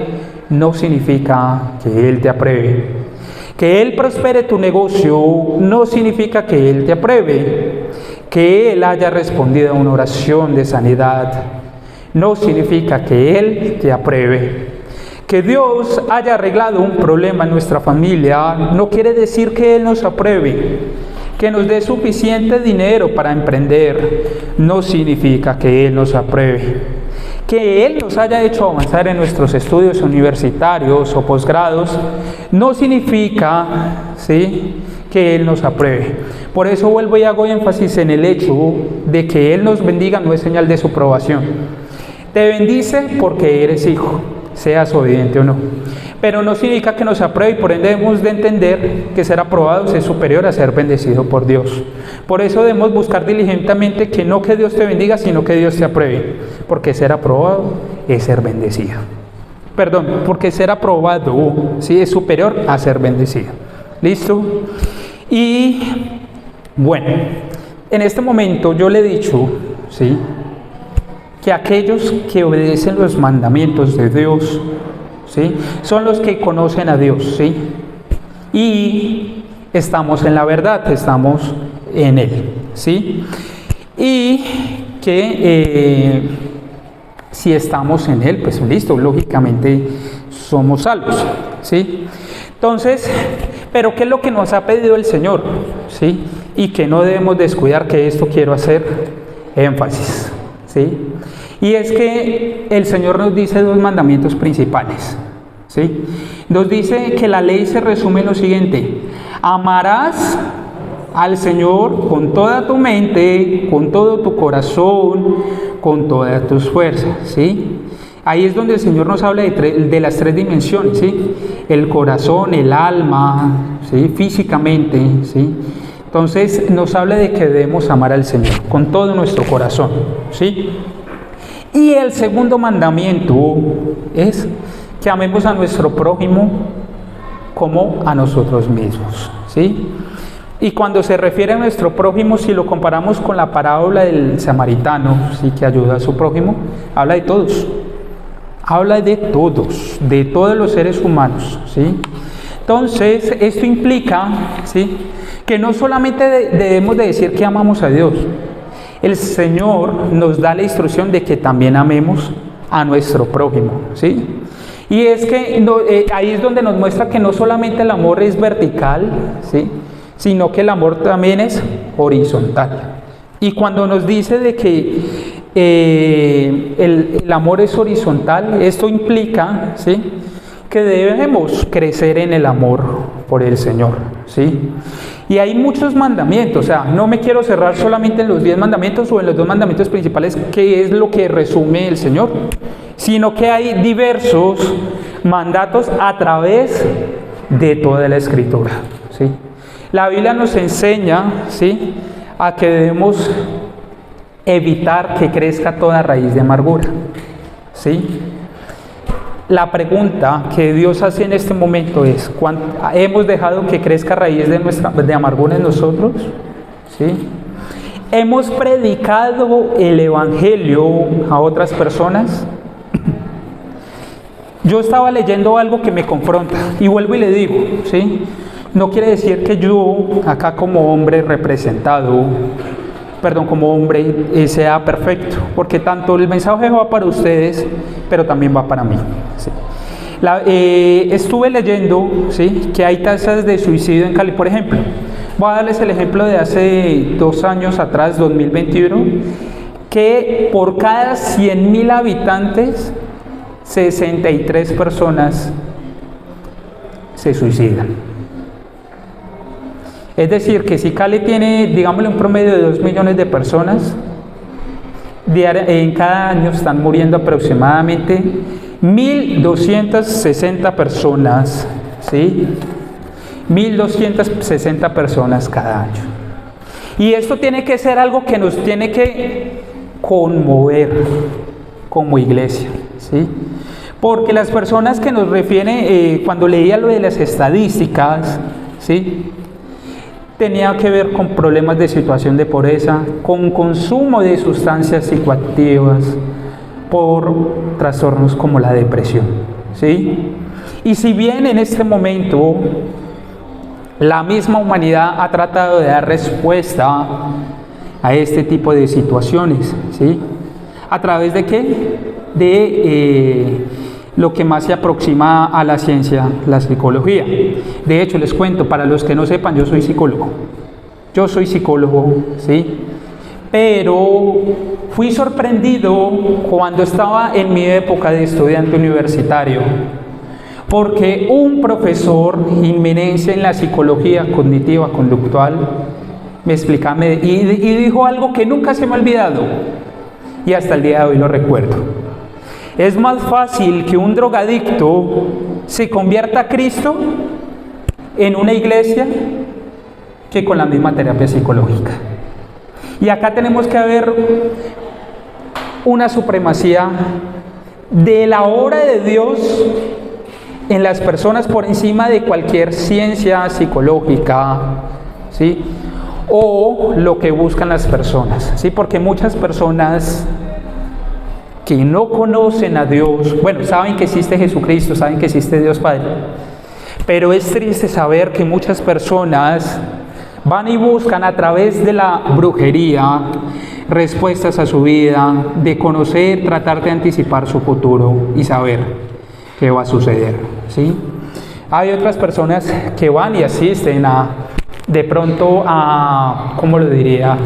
no significa que Él te apruebe. Que Él prospere tu negocio no significa que Él te apruebe. Que Él haya respondido a una oración de sanidad no significa que Él te apruebe. Que Dios haya arreglado un problema en nuestra familia no quiere decir que Él nos apruebe. Que nos dé suficiente dinero para emprender no significa que Él nos apruebe. Que Él nos haya hecho avanzar en nuestros estudios universitarios o posgrados no significa, ¿sí?, que Él nos apruebe. Por eso vuelvo y hago énfasis en el hecho de que Él nos bendiga no es señal de su aprobación. Te bendice porque eres hijo, seas obediente o no. Pero no significa que nos apruebe y por ende debemos de entender que ser aprobados es superior a ser bendecido por Dios. Por eso debemos buscar diligentemente que no que Dios te bendiga, sino que Dios te apruebe. Porque ser aprobado es ser bendecido. Perdón, porque ser aprobado, sí, es superior a ser bendecido. ¿Listo? Y bueno, en este momento yo le he dicho, ¿sí?, que aquellos que obedecen los mandamientos de Dios, ¿sí?, son los que conocen a Dios, ¿sí? Y estamos en la verdad, estamos en Él, ¿sí? Y que si estamos en Él, pues listo, lógicamente somos salvos, ¿sí? Entonces, pero ¿qué es lo que nos ha pedido el Señor? ¿Sí? Y que no debemos descuidar, que esto quiero hacer énfasis, ¿sí? Y es que el Señor nos dice dos mandamientos principales, ¿sí? Nos dice que la ley se resume en lo siguiente: amarás al Señor con toda tu mente, con todo tu corazón, con todas tus fuerzas, ¿sí? Ahí es donde el Señor nos habla de las tres dimensiones, ¿sí? El corazón, el alma, ¿sí?, físicamente, ¿sí? Entonces nos habla de que debemos amar al Señor con todo nuestro corazón, ¿sí? Y el segundo mandamiento es que amemos a nuestro prójimo como a nosotros mismos, ¿sí? Y cuando se refiere a nuestro prójimo, si lo comparamos con la parábola del samaritano, ¿sí?, que ayuda a su prójimo, habla de todos. Habla de todos los seres humanos, ¿sí? Entonces, esto implica, ¿sí?, que no solamente debemos de decir que amamos a Dios, el Señor nos da la instrucción de que también amemos a nuestro prójimo, ¿sí? Y es que ahí es donde nos muestra que no solamente el amor es vertical, ¿sí?, sino que el amor también es horizontal. Y cuando nos dice de que el amor es horizontal, esto implica, ¿sí?, que debemos crecer en el amor por el Señor, ¿sí? Y hay muchos mandamientos, o sea, no me quiero cerrar solamente en los 10 mandamientos o en los 2 mandamientos principales, que es lo que resume el Señor, sino que hay diversos mandatos a través de toda la Escritura, ¿sí? La Biblia nos enseña, ¿sí?, a que debemos evitar que crezca toda raíz de amargura, ¿sí? La pregunta que Dios hace en este momento es: ¿hemos dejado que crezca raíz de amargura en nosotros? ¿Sí? ¿Hemos predicado el Evangelio a otras personas? Yo estaba leyendo algo que me confronta y vuelvo y le digo, ¿sí? No quiere decir que yo, acá como hombre representado, como hombre, sea perfecto, porque tanto el mensaje va para ustedes, pero también va para mí, ¿sí? Estuve leyendo, ¿sí?, que hay tasas de suicidio en Cali, por ejemplo. Voy a darles el ejemplo de hace 2 años atrás, 2021, que por cada 100.000 habitantes, 63 personas se suicidan. Es decir, que si Cali tiene, digámosle, un promedio de 2 millones de personas, en cada año están muriendo aproximadamente 1.260 personas, ¿sí? 1.260 personas cada año. Y esto tiene que ser algo que nos tiene que conmover como iglesia, ¿sí? Porque las personas que nos refieren, cuando leía lo de las estadísticas, ¿sí?, tenía que ver con problemas de situación de pobreza, con consumo de sustancias psicoactivas, por trastornos como la depresión, ¿sí? Y si bien en este momento la misma humanidad ha tratado de dar respuesta a este tipo de situaciones, ¿sí? ¿A través de qué? De lo que más se aproxima a la ciencia, la psicología. De hecho, les cuento, para los que no sepan, yo soy psicólogo. Yo soy psicólogo, ¿sí? Pero fui sorprendido cuando estaba en mi época de estudiante universitario, porque un profesor inminencia en la psicología cognitiva conductual me explicaba y dijo algo que nunca se me ha olvidado y hasta el día de hoy lo recuerdo. Es más fácil que un drogadicto se convierta a Cristo en una iglesia que con la misma terapia psicológica. Y acá tenemos que ver una supremacía de la obra de Dios en las personas por encima de cualquier ciencia psicológica, ¿sí?, o lo que buscan las personas, ¿sí? Porque muchas personas que no conocen a Dios, bueno, saben que existe Jesucristo, saben que existe Dios Padre, pero es triste saber que muchas personas van y buscan a través de la brujería respuestas a su vida, de conocer, tratar de anticipar su futuro y saber qué va a suceder, ¿sí? Hay otras personas que van y asisten de pronto a, ¿cómo lo diría?,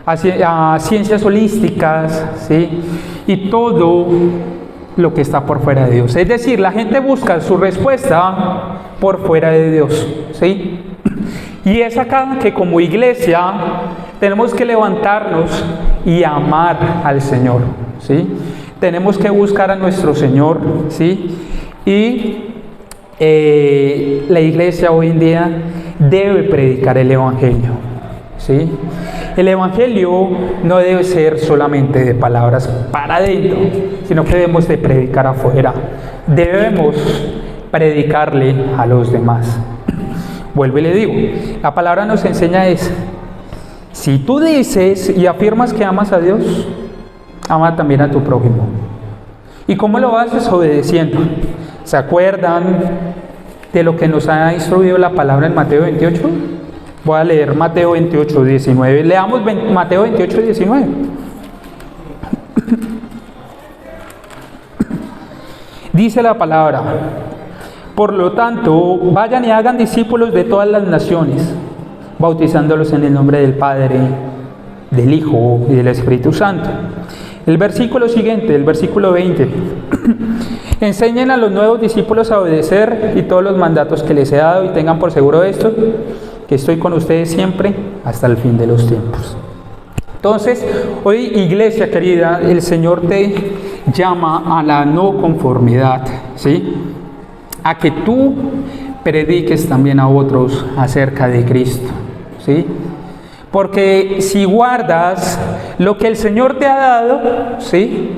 a ciencias holísticas, ¿sí?, y todo lo que está por fuera de Dios. Es decir, la gente busca su respuesta por fuera de Dios, ¿sí? Y es acá que como iglesia tenemos que levantarnos y amar al Señor, ¿sí? Tenemos que buscar a nuestro Señor, ¿sí? Y la iglesia hoy en día debe predicar el Evangelio, ¿sí? El Evangelio no debe ser solamente de palabras para adentro, sino que debemos de predicar afuera. Debemos predicarle a los demás. Vuelvo y le digo, la palabra nos enseña es, si tú dices y afirmas que amas a Dios, ama también a tu prójimo. ¿Y cómo lo haces? Obedeciendo. ¿Se acuerdan de lo que nos ha instruido la palabra en Mateo 28? Voy a leer Mateo 28, 19. Leamos Mateo 28, 19. Dice la palabra: por lo tanto, vayan y hagan discípulos de todas las naciones, bautizándolos en el nombre del Padre, del Hijo y del Espíritu Santo. El versículo siguiente, el versículo 20. Enseñen a los nuevos discípulos a obedecer y todos los mandatos que les he dado, y tengan por seguro esto, que estoy con ustedes siempre hasta el fin de los tiempos. Entonces, hoy, iglesia querida, el Señor te llama a la no conformidad, ¿sí?, a que tú prediques también a otros acerca de Cristo, ¿sí? Porque si guardas lo que el Señor te ha dado, ¿sí?,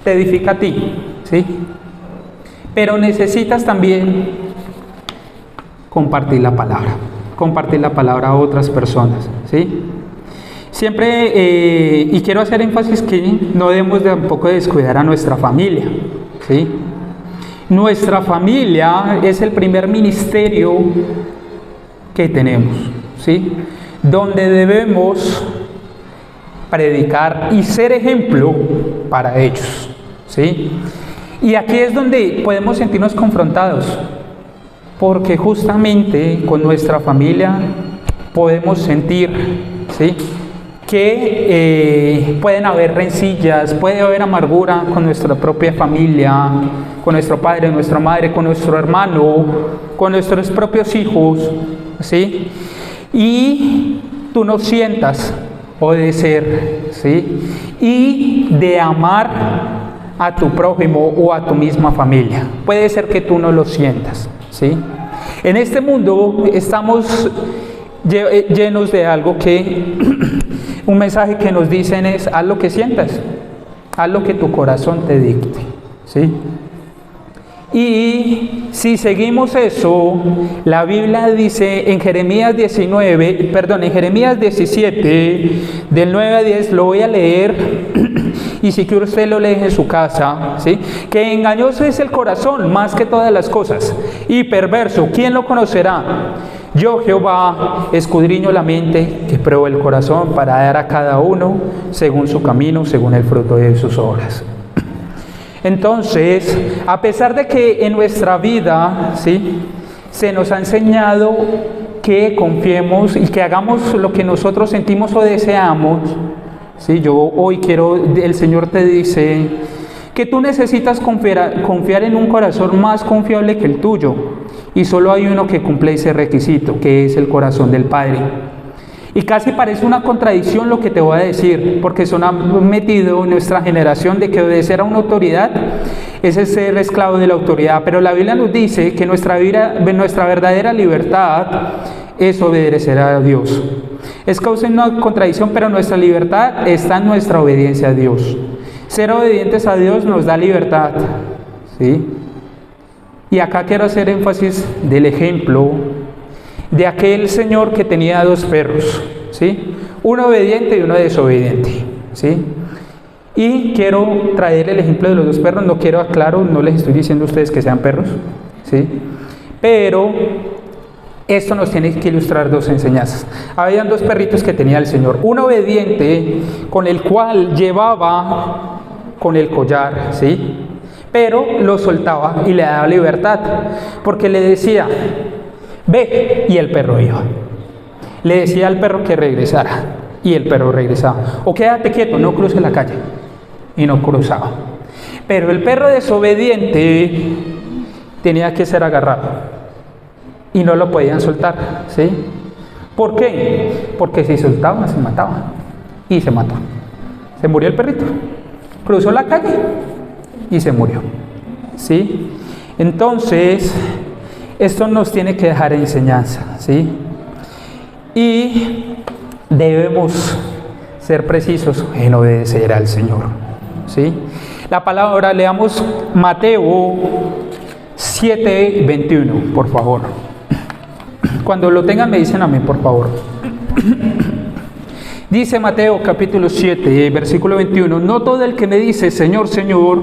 te edifica a ti, ¿sí? Pero necesitas también compartir la palabra a otras personas, ¿sí? Siempre, y quiero hacer énfasis que no debemos tampoco descuidar a nuestra familia, ¿sí? Nuestra familia es el primer ministerio que tenemos, ¿sí?, donde debemos predicar y ser ejemplo para ellos, ¿sí? Y aquí es donde podemos sentirnos confrontados, porque justamente con nuestra familia podemos sentir, ¿sí?, que pueden haber rencillas, puede haber amargura con nuestra propia familia, con nuestro padre, nuestra madre, con nuestro hermano, con nuestros propios hijos, ¿sí? Y tú no sientas obedecer, ¿sí?, y de amar a tu prójimo o a tu misma familia. Puede ser que tú no lo sientas, ¿sí? En este mundo estamos llenos de algo que, un mensaje que nos dicen es, haz lo que sientas, haz lo que tu corazón te dicte, ¿sí? Y si seguimos eso, la Biblia dice en Jeremías 17, del 9 a 10, lo voy a leer, y si quiere usted lo lee en su casa, ¿sí? Que engañoso es el corazón más que todas las cosas, y perverso, ¿quién lo conocerá? Yo, Jehová, escudriño la mente, que pruebo el corazón para dar a cada uno según su camino, según el fruto de sus obras. Entonces, a pesar de que en nuestra vida, ¿sí?, se nos ha enseñado que confiemos y que hagamos lo que nosotros sentimos o deseamos, ¿sí? El Señor te dice que tú necesitas confiar en un corazón más confiable que el tuyo, y solo hay uno que cumple ese requisito, que es el corazón del Padre. Y casi parece una contradicción lo que te voy a decir, porque se ha metido en nuestra generación de que obedecer a una autoridad es ser esclavo de la autoridad, pero la Biblia nos dice que nuestra verdadera libertad es obedecer a Dios. Es causa de una contradicción, pero nuestra libertad está en nuestra obediencia a Dios. Ser obedientes a Dios nos da libertad, ¿sí? Y acá quiero hacer énfasis del ejemplo de aquel señor que tenía 2 perros, ¿sí? Uno obediente y uno desobediente, ¿sí? Y quiero traer el ejemplo de los 2 perros. No les estoy diciendo a ustedes que sean perros, ¿sí? Pero esto nos tiene que ilustrar 2 enseñanzas. Habían 2 perritos que tenía el Señor. Uno obediente, con el cual llevaba con el collar, ¿sí? Pero lo soltaba y le daba libertad, porque le decía, ve, y el perro iba. Le decía al perro que regresara, y el perro regresaba. O quédate quieto, no cruce la calle, y no cruzaba. Pero el perro desobediente tenía que ser agarrado, y no lo podían soltar, ¿sí? ¿Por qué? Porque si soltaban, se mataban, y se mató. Se murió el perrito, cruzó la calle, y se murió, ¿sí? Entonces, esto nos tiene que dejar enseñanza, ¿sí? Y debemos ser precisos en obedecer al Señor, ¿sí? La palabra, leamos Mateo 7:21, por favor. Cuando lo tengan me dicen amén, por favor. Dice Mateo capítulo 7, versículo 21, no todo el que me dice Señor, Señor,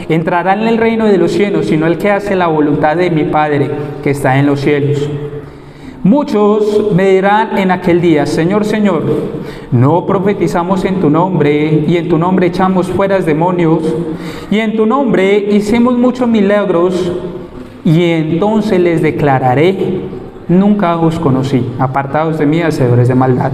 entrará en el reino de los cielos, sino el que hace la voluntad de mi Padre que está en los cielos. Muchos me dirán en aquel día, Señor, Señor, no profetizamos en tu nombre, y en tu nombre echamos fuera demonios, y en tu nombre hicimos muchos milagros, y entonces les declararé, nunca os conocí, apartados de mí, hacedores de maldad.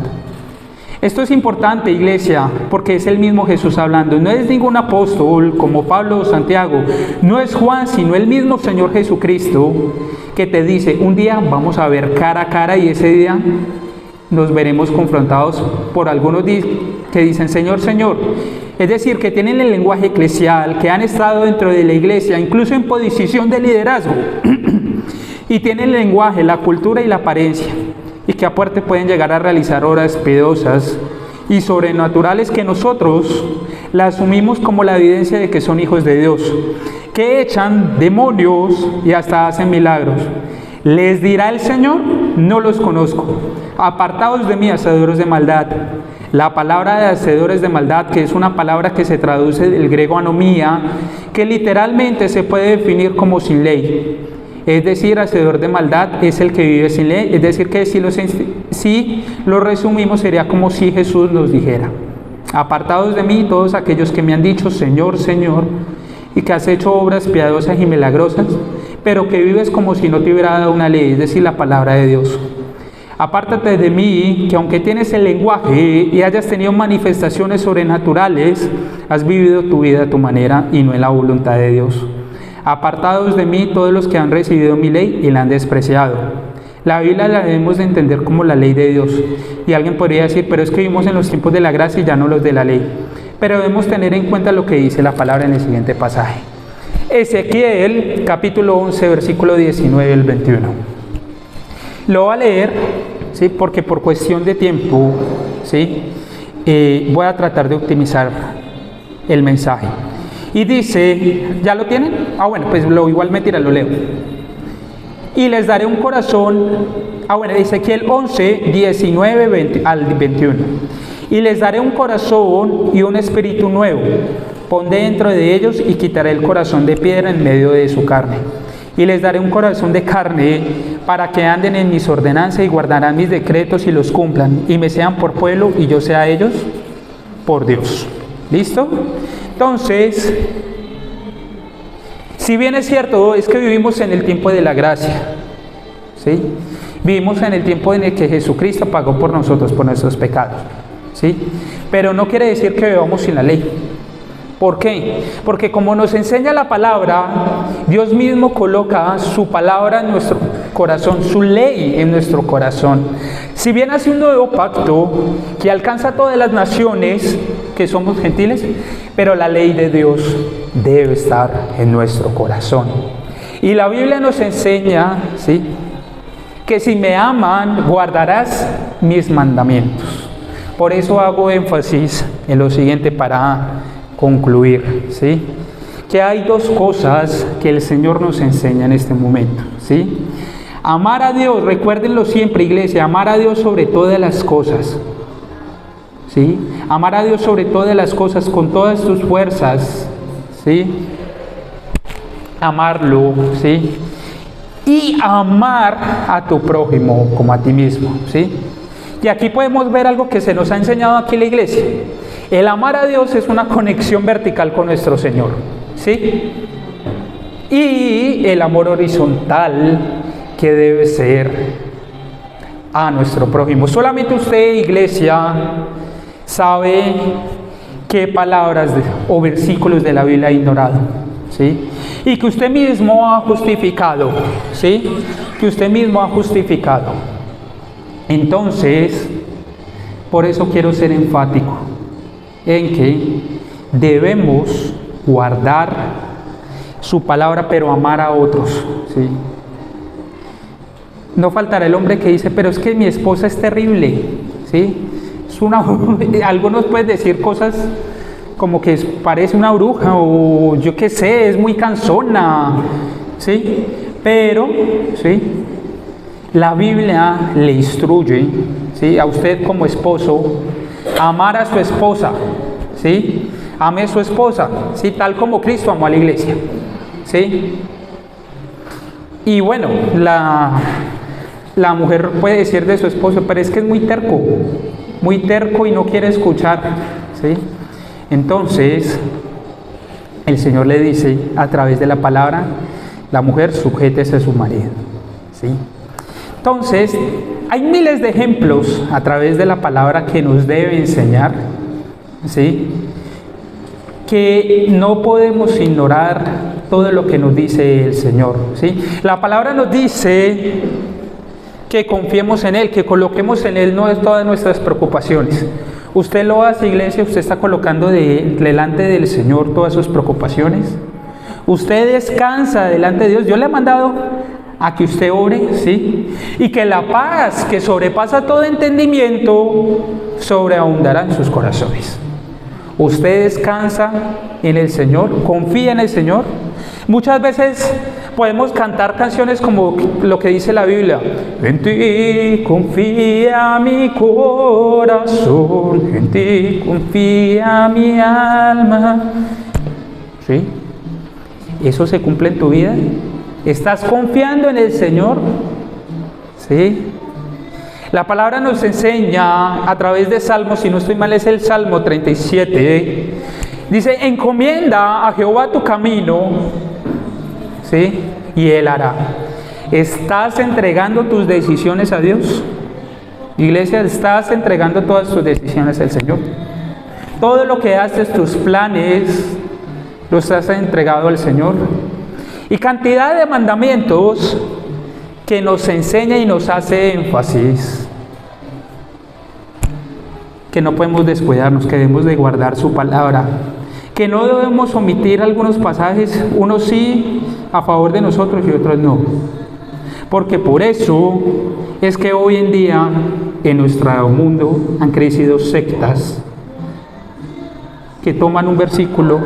Esto es importante, iglesia, porque es el mismo Jesús hablando. No es ningún apóstol como Pablo o Santiago, no es Juan, sino el mismo Señor Jesucristo que te dice, un día vamos a ver cara a cara, y ese día nos veremos confrontados por algunos que dicen Señor, Señor. Es decir, que tienen el lenguaje eclesial, que han estado dentro de la iglesia, incluso en posición de liderazgo, y tienen el lenguaje, la cultura y la apariencia, y que aparte pueden llegar a realizar obras piadosas y sobrenaturales que nosotros la asumimos como la evidencia de que son hijos de Dios, que echan demonios y hasta hacen milagros. Les dirá el Señor, no los conozco, apartados de mí, hacedores de maldad. La palabra de hacedores de maldad, que es una palabra que se traduce del griego anomía, que literalmente se puede definir como sin ley. Es decir, hacedor de maldad es el que vive sin ley. Es decir, que si lo resumimos sería como si Jesús nos dijera, apartados de mí todos aquellos que me han dicho Señor, Señor, y que has hecho obras piadosas y milagrosas, pero que vives como si no te hubiera dado una ley, es decir, la palabra de Dios. Apártate de mí, que aunque tienes el lenguaje y hayas tenido manifestaciones sobrenaturales, has vivido tu vida a tu manera y no en la voluntad de Dios. Apartados de mí todos los que han recibido mi ley y la han despreciado. La Biblia la debemos de entender como la ley de Dios. Y alguien podría decir, pero es que vivimos en los tiempos de la gracia y ya no los de la ley. Pero debemos tener en cuenta lo que dice la palabra en el siguiente pasaje. Ezequiel, capítulo 11, versículo 19 al 21. Lo voy a leer, ¿sí? Porque por cuestión de tiempo, ¿sí? Voy a tratar de optimizar el mensaje. Y dice, ¿ya lo tienen? Bueno, pues igualmente lo leo. Y les daré un corazón, Ezequiel 11, 19 al 21. Y les daré un corazón y un espíritu nuevo. Pondré dentro de ellos y quitaré el corazón de piedra en medio de su carne. Y les daré un corazón de carne para que anden en mis ordenanzas y guardarán mis decretos y los cumplan. Y me sean por pueblo y yo sea a ellos por Dios. ¿Listo? Entonces, si bien es cierto, es que vivimos en el tiempo de la gracia, ¿sí? Vivimos en el tiempo en el que Jesucristo pagó por nosotros, por nuestros pecados, ¿sí? Pero no quiere decir que vivamos sin la ley. ¿Por qué? Porque como nos enseña la palabra, Dios mismo coloca su palabra en nuestro corazón, su ley en nuestro corazón. Si bien hace un nuevo pacto que alcanza a todas las naciones que somos gentiles, pero la ley de Dios debe estar en nuestro corazón. Y la Biblia nos enseña, ¿sí?, que si me aman, guardarás mis mandamientos. Por eso hago énfasis en lo siguiente para concluir, ¿sí? Que hay dos cosas que el Señor nos enseña en este momento, ¿sí? Amar a Dios, recuérdenlo siempre, iglesia, amar a Dios sobre todas las cosas, ¿sí? Amar a Dios sobre todas las cosas, con todas tus fuerzas, ¿sí? Amarlo, ¿sí? Y amar a tu prójimo como a ti mismo, ¿sí? Y aquí podemos ver algo que se nos ha enseñado aquí en la iglesia. El amar a Dios es una conexión vertical con nuestro Señor, ¿sí? Y el amor horizontal que debe ser a nuestro prójimo. Solamente usted, iglesia, sabe qué palabras o versículos de la Biblia ha ignorado, ¿sí? Y que usted mismo ha justificado, ¿sí? Que usted mismo ha justificado. Entonces, por eso quiero ser enfático en que debemos guardar su palabra, pero amar a otros, ¿sí? No faltará el hombre que dice, pero es que mi esposa es terrible, ¿sí? Algunos pueden decir cosas como que parece una bruja, o yo qué sé, es muy cansona, ¿sí? Pero, ¿sí?, la Biblia le instruye, ¿sí?, a usted como esposo, a amar a su esposa, ¿sí? Ame a su esposa, ¿sí?, tal como Cristo amó a la iglesia, ¿sí? Y bueno, la mujer puede decir de su esposo, pero es que es muy terco y no quiere escuchar, ¿sí? Entonces, el Señor le dice a través de la palabra, la mujer sujétese a su marido, ¿sí? Entonces, hay miles de ejemplos a través de la palabra que nos debe enseñar, ¿sí?, que no podemos ignorar todo lo que nos dice el Señor, ¿sí? La palabra nos dice que confiemos en Él, que coloquemos en Él todas nuestras preocupaciones. ¿Usted lo hace, iglesia? ¿Usted está colocando delante del Señor todas sus preocupaciones? ¿Usted descansa delante de Dios? Yo le he mandado a que usted ore, ¿sí? Y que la paz que sobrepasa todo entendimiento sobreabundará en sus corazones. ¿Usted descansa en el Señor? ¿Confía en el Señor? Muchas veces podemos cantar canciones como lo que dice la Biblia. En ti confía mi corazón, en ti confía mi alma. ¿Sí? ¿Eso se cumple en tu vida? ¿Estás confiando en el Señor? ¿Sí? La palabra nos enseña a través de Salmos, si no estoy mal es el Salmo 37, dice, encomienda a Jehová tu camino, ¿sí?, y Él hará. ¿Estás entregando tus decisiones a Dios? Iglesia, ¿estás entregando todas tus decisiones al Señor? Todo lo que haces, tus planes, los has entregado al Señor. Y cantidad de mandamientos que nos enseña y nos hace énfasis que no podemos descuidarnos, que debemos de guardar su palabra, que no debemos omitir algunos pasajes, unos sí a favor de nosotros y otros no, porque por eso es que hoy en día en nuestro mundo han crecido sectas que toman un versículo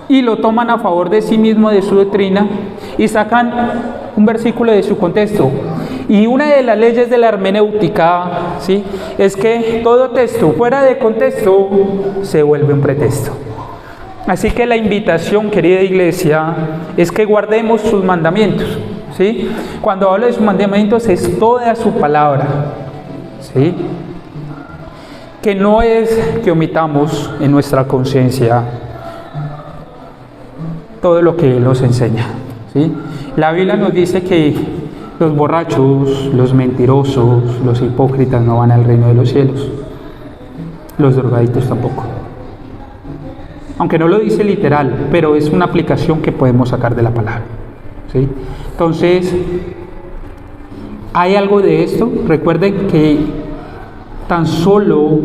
y lo toman a favor de sí mismo, de su doctrina, y sacan un versículo de su contexto. Y una de las leyes de la hermenéutica, ¿sí?, es que todo texto fuera de contexto se vuelve un pretexto. Así que la invitación, querida iglesia, es que guardemos sus mandamientos, ¿sí? Cuando hablo de sus mandamientos es toda su palabra, ¿sí? Que no es que omitamos en nuestra conciencia todo lo que Él nos enseña, ¿sí? La Biblia nos dice que los borrachos, los mentirosos, los hipócritas no van al reino de los cielos. Los drogadictos tampoco. Aunque no lo dice literal, pero es una aplicación que podemos sacar de la palabra, ¿sí? Entonces, ¿hay algo de esto? Recuerden que tan solo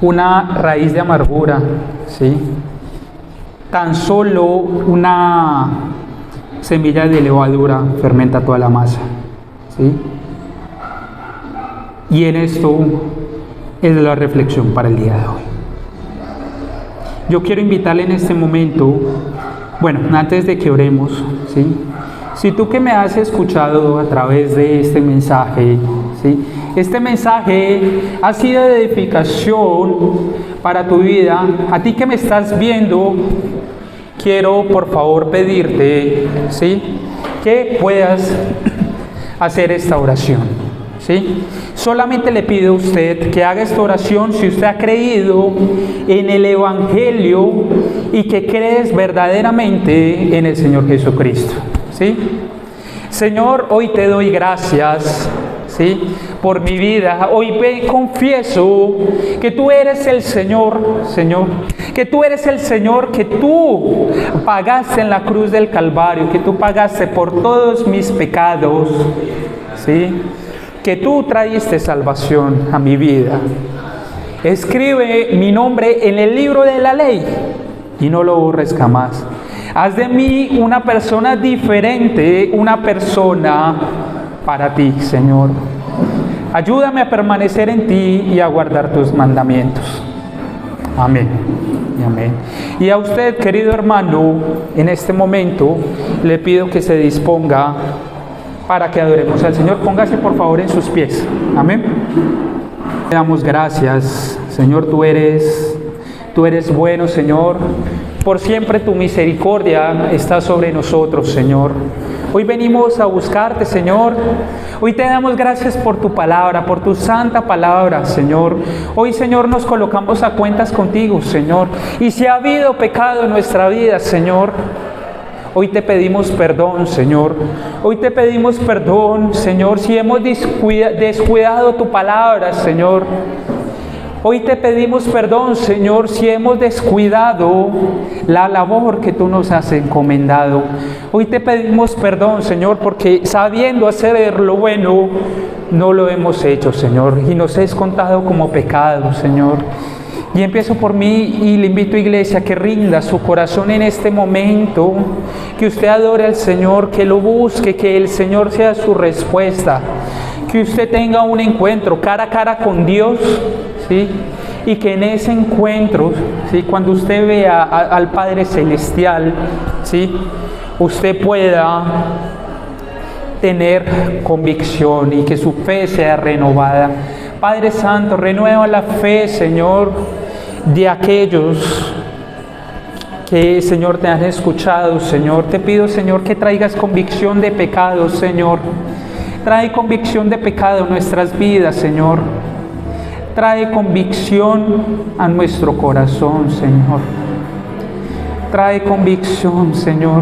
una raíz de amargura, ¿sí?, tan solo una semilla de levadura fermenta toda la masa, ¿sí? Y en esto es la reflexión para el día de hoy. Yo quiero invitarle en este momento, bueno, antes de que oremos, ¿sí?, si tú que me has escuchado a través de este mensaje, ¿sí?, este mensaje ha sido de edificación para tu vida, a ti que me estás viendo, quiero por favor pedirte, ¿sí?, que puedas hacer esta oración, ¿sí? Solamente le pido a usted que haga esta oración si usted ha creído en el Evangelio y que crees verdaderamente en el Señor Jesucristo, ¿sí? Señor, hoy te doy gracias, ¿sí?, por mi vida. Hoy confieso que tú eres el Señor, que tú eres el Señor, que tú pagaste en la cruz del Calvario, que tú pagaste por todos mis pecados, ¿sí?, que tú trajiste salvación a mi vida. Escribe mi nombre en el libro de la ley y no lo borres jamás. Haz de mí una persona diferente, una persona para ti, Señor. Ayúdame a permanecer en ti y a guardar tus mandamientos. Amén y amén. Y a usted, querido hermano, en este momento le pido que se disponga para que adoremos al Señor. Póngase por favor en sus pies. Amén. Le damos gracias, Señor. Tú eres bueno, Señor. Por siempre tu misericordia está sobre nosotros, Señor. Hoy venimos a buscarte, Señor. Hoy te damos gracias por tu palabra, por tu santa palabra, Señor. Hoy, Señor, nos colocamos a cuentas contigo, Señor. Y si ha habido pecado en nuestra vida, Señor, hoy te pedimos perdón, Señor. Hoy te pedimos perdón, Señor, si hemos descuidado tu palabra, Señor. Hoy te pedimos perdón, Señor, si hemos descuidado la labor que tú nos has encomendado. Hoy te pedimos perdón, Señor, porque sabiendo hacer lo bueno, no lo hemos hecho, Señor, y nos es contado como pecado, Señor. Y empiezo por mí y le invito, iglesia, que rinda su corazón en este momento, que usted adore al Señor, que lo busque, que el Señor sea su respuesta, que usted tenga un encuentro cara a cara con Dios, ¿sí? Y que en ese encuentro, ¿sí?, cuando usted vea al Padre Celestial, ¿sí?, usted pueda tener convicción y que su fe sea renovada. Padre Santo, renueva la fe, Señor, de aquellos que, Señor, te han escuchado, Señor. Te pido, Señor, que traigas convicción de pecado, Señor. Trae convicción de pecado en nuestras vidas, Señor. Trae convicción a nuestro corazón, Señor. Trae convicción, Señor.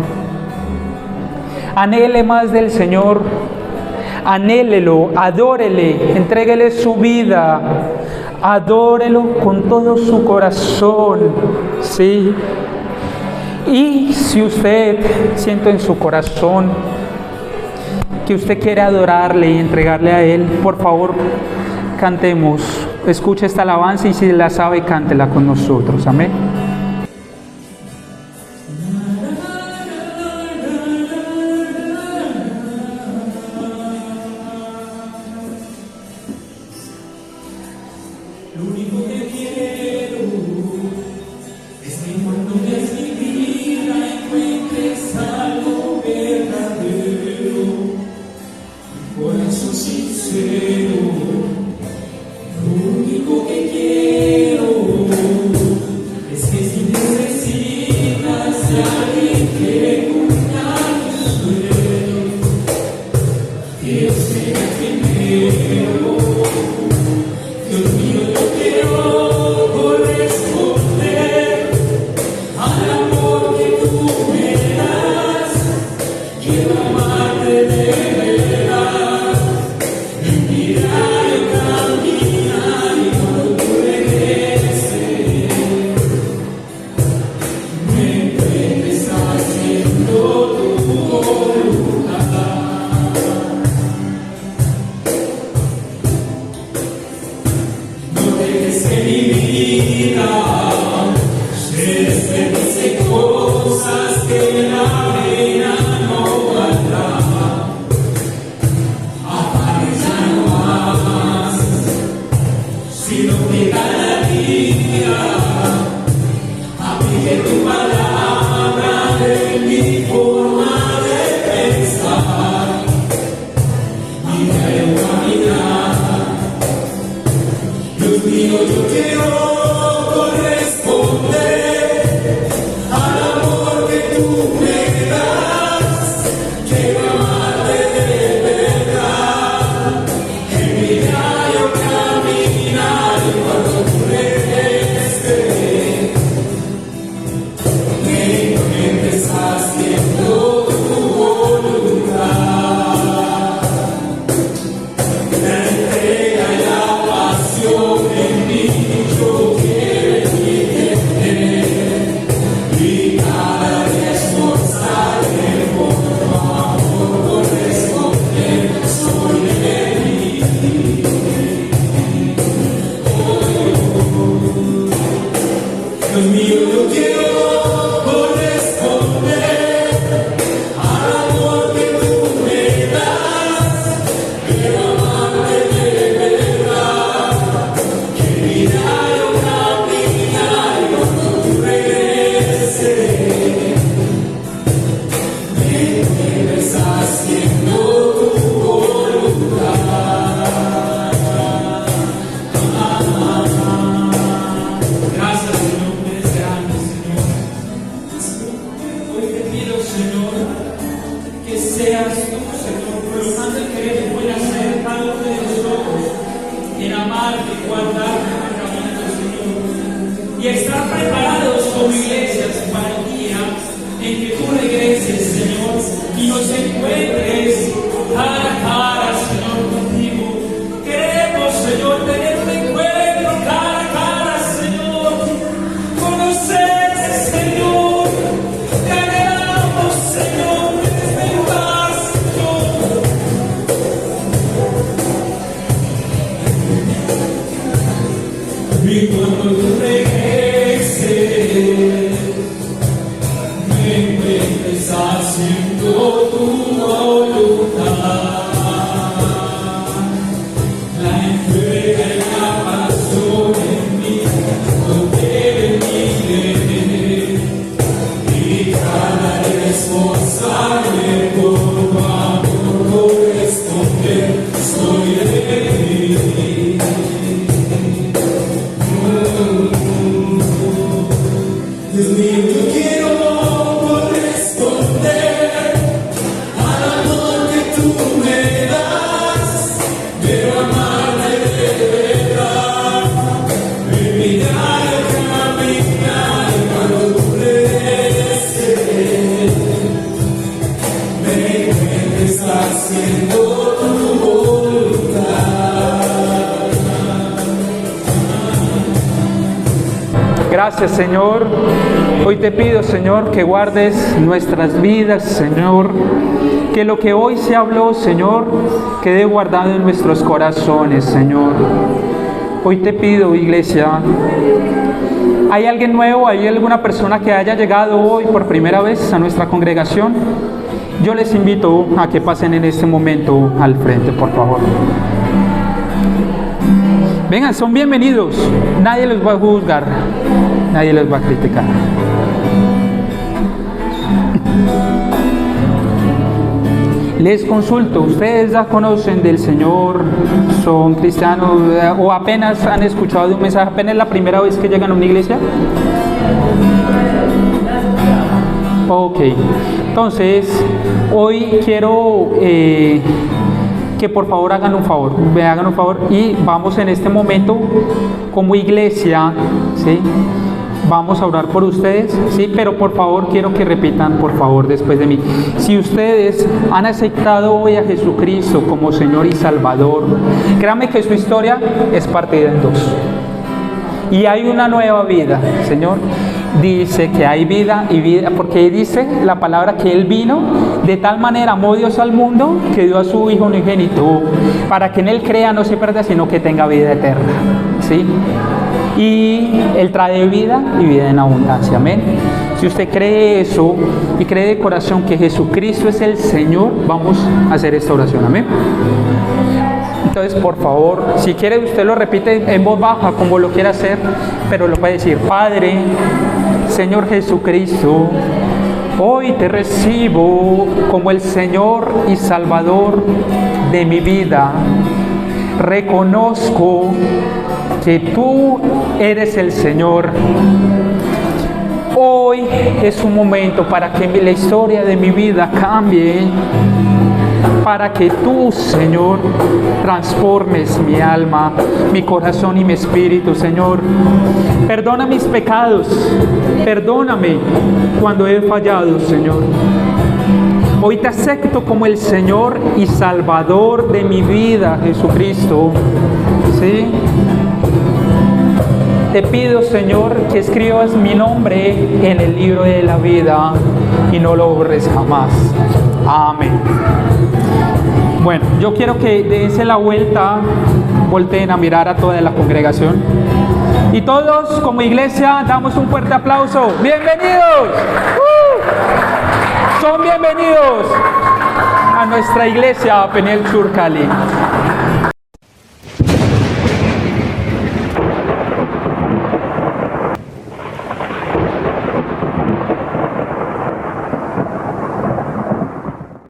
Anhele más del Señor. Anhélelo, adórele, entréguele su vida. Adórelo con todo su corazón, ¿sí? Y si usted siente en su corazón que usted quiere adorarle y entregarle a Él, por favor, cantemos. Escuche esta alabanza y si la sabe, cántela con nosotros. Amén. Gracias, Señor. Hoy te pido, Señor, que guardes nuestras vidas, Señor, Que lo que hoy se habló, Señor, quede guardado en nuestros corazones, Señor. Hoy te pido, iglesia, ¿hay alguien nuevo? ¿Hay alguna persona que haya llegado hoy por primera vez a nuestra congregación? Yo les invito a que pasen en este momento al frente, por favor. Vengan, son bienvenidos. Nadie los va a juzgar, nadie los va a criticar. Les consulto, ¿ustedes ya conocen del Señor? ¿Son cristianos o apenas han escuchado de un mensaje? ¿Apenas es la primera vez que llegan a una iglesia? Ok, entonces hoy quiero que por favor me hagan un favor y vamos en este momento como iglesia, ¿sí? Vamos a orar por ustedes, sí, pero por favor quiero que repitan, por favor, después de mí. Si ustedes han aceptado hoy a Jesucristo como Señor y Salvador, créanme que su historia es partida en dos. Y hay una nueva vida, Señor. Dice que hay vida y vida, porque dice la palabra que Él vino, de tal manera amó Dios al mundo, que dio a su Hijo unigénito, para que en Él crea, no se pierda, sino que tenga vida eterna, ¿sí? Y Él trae vida y vida en abundancia, amén. Si usted cree eso y cree de corazón que Jesucristo es el Señor, vamos a hacer esta oración, amén. Entonces, por favor, si quiere usted lo repite en voz baja, como lo quiera hacer, pero lo puede decir: Padre, Señor Jesucristo, hoy te recibo como el Señor y Salvador de mi vida. Reconozco que tú eres el Señor. Hoy es un momento para que la historia de mi vida cambie, para que tú, Señor, transformes mi alma, mi corazón y mi espíritu, Señor. Perdona mis pecados, perdóname cuando he fallado, Señor. Hoy te acepto como el Señor y Salvador de mi vida, Jesucristo, ¿sí? Te pido, Señor, que escribas mi nombre en el libro de la vida y no lo borres jamás. Amén. Bueno, yo quiero que dense la vuelta, volteen a mirar a toda la congregación. Y todos, como iglesia, damos un fuerte aplauso. ¡Bienvenidos! Son bienvenidos a nuestra iglesia Peniel Sur Cali.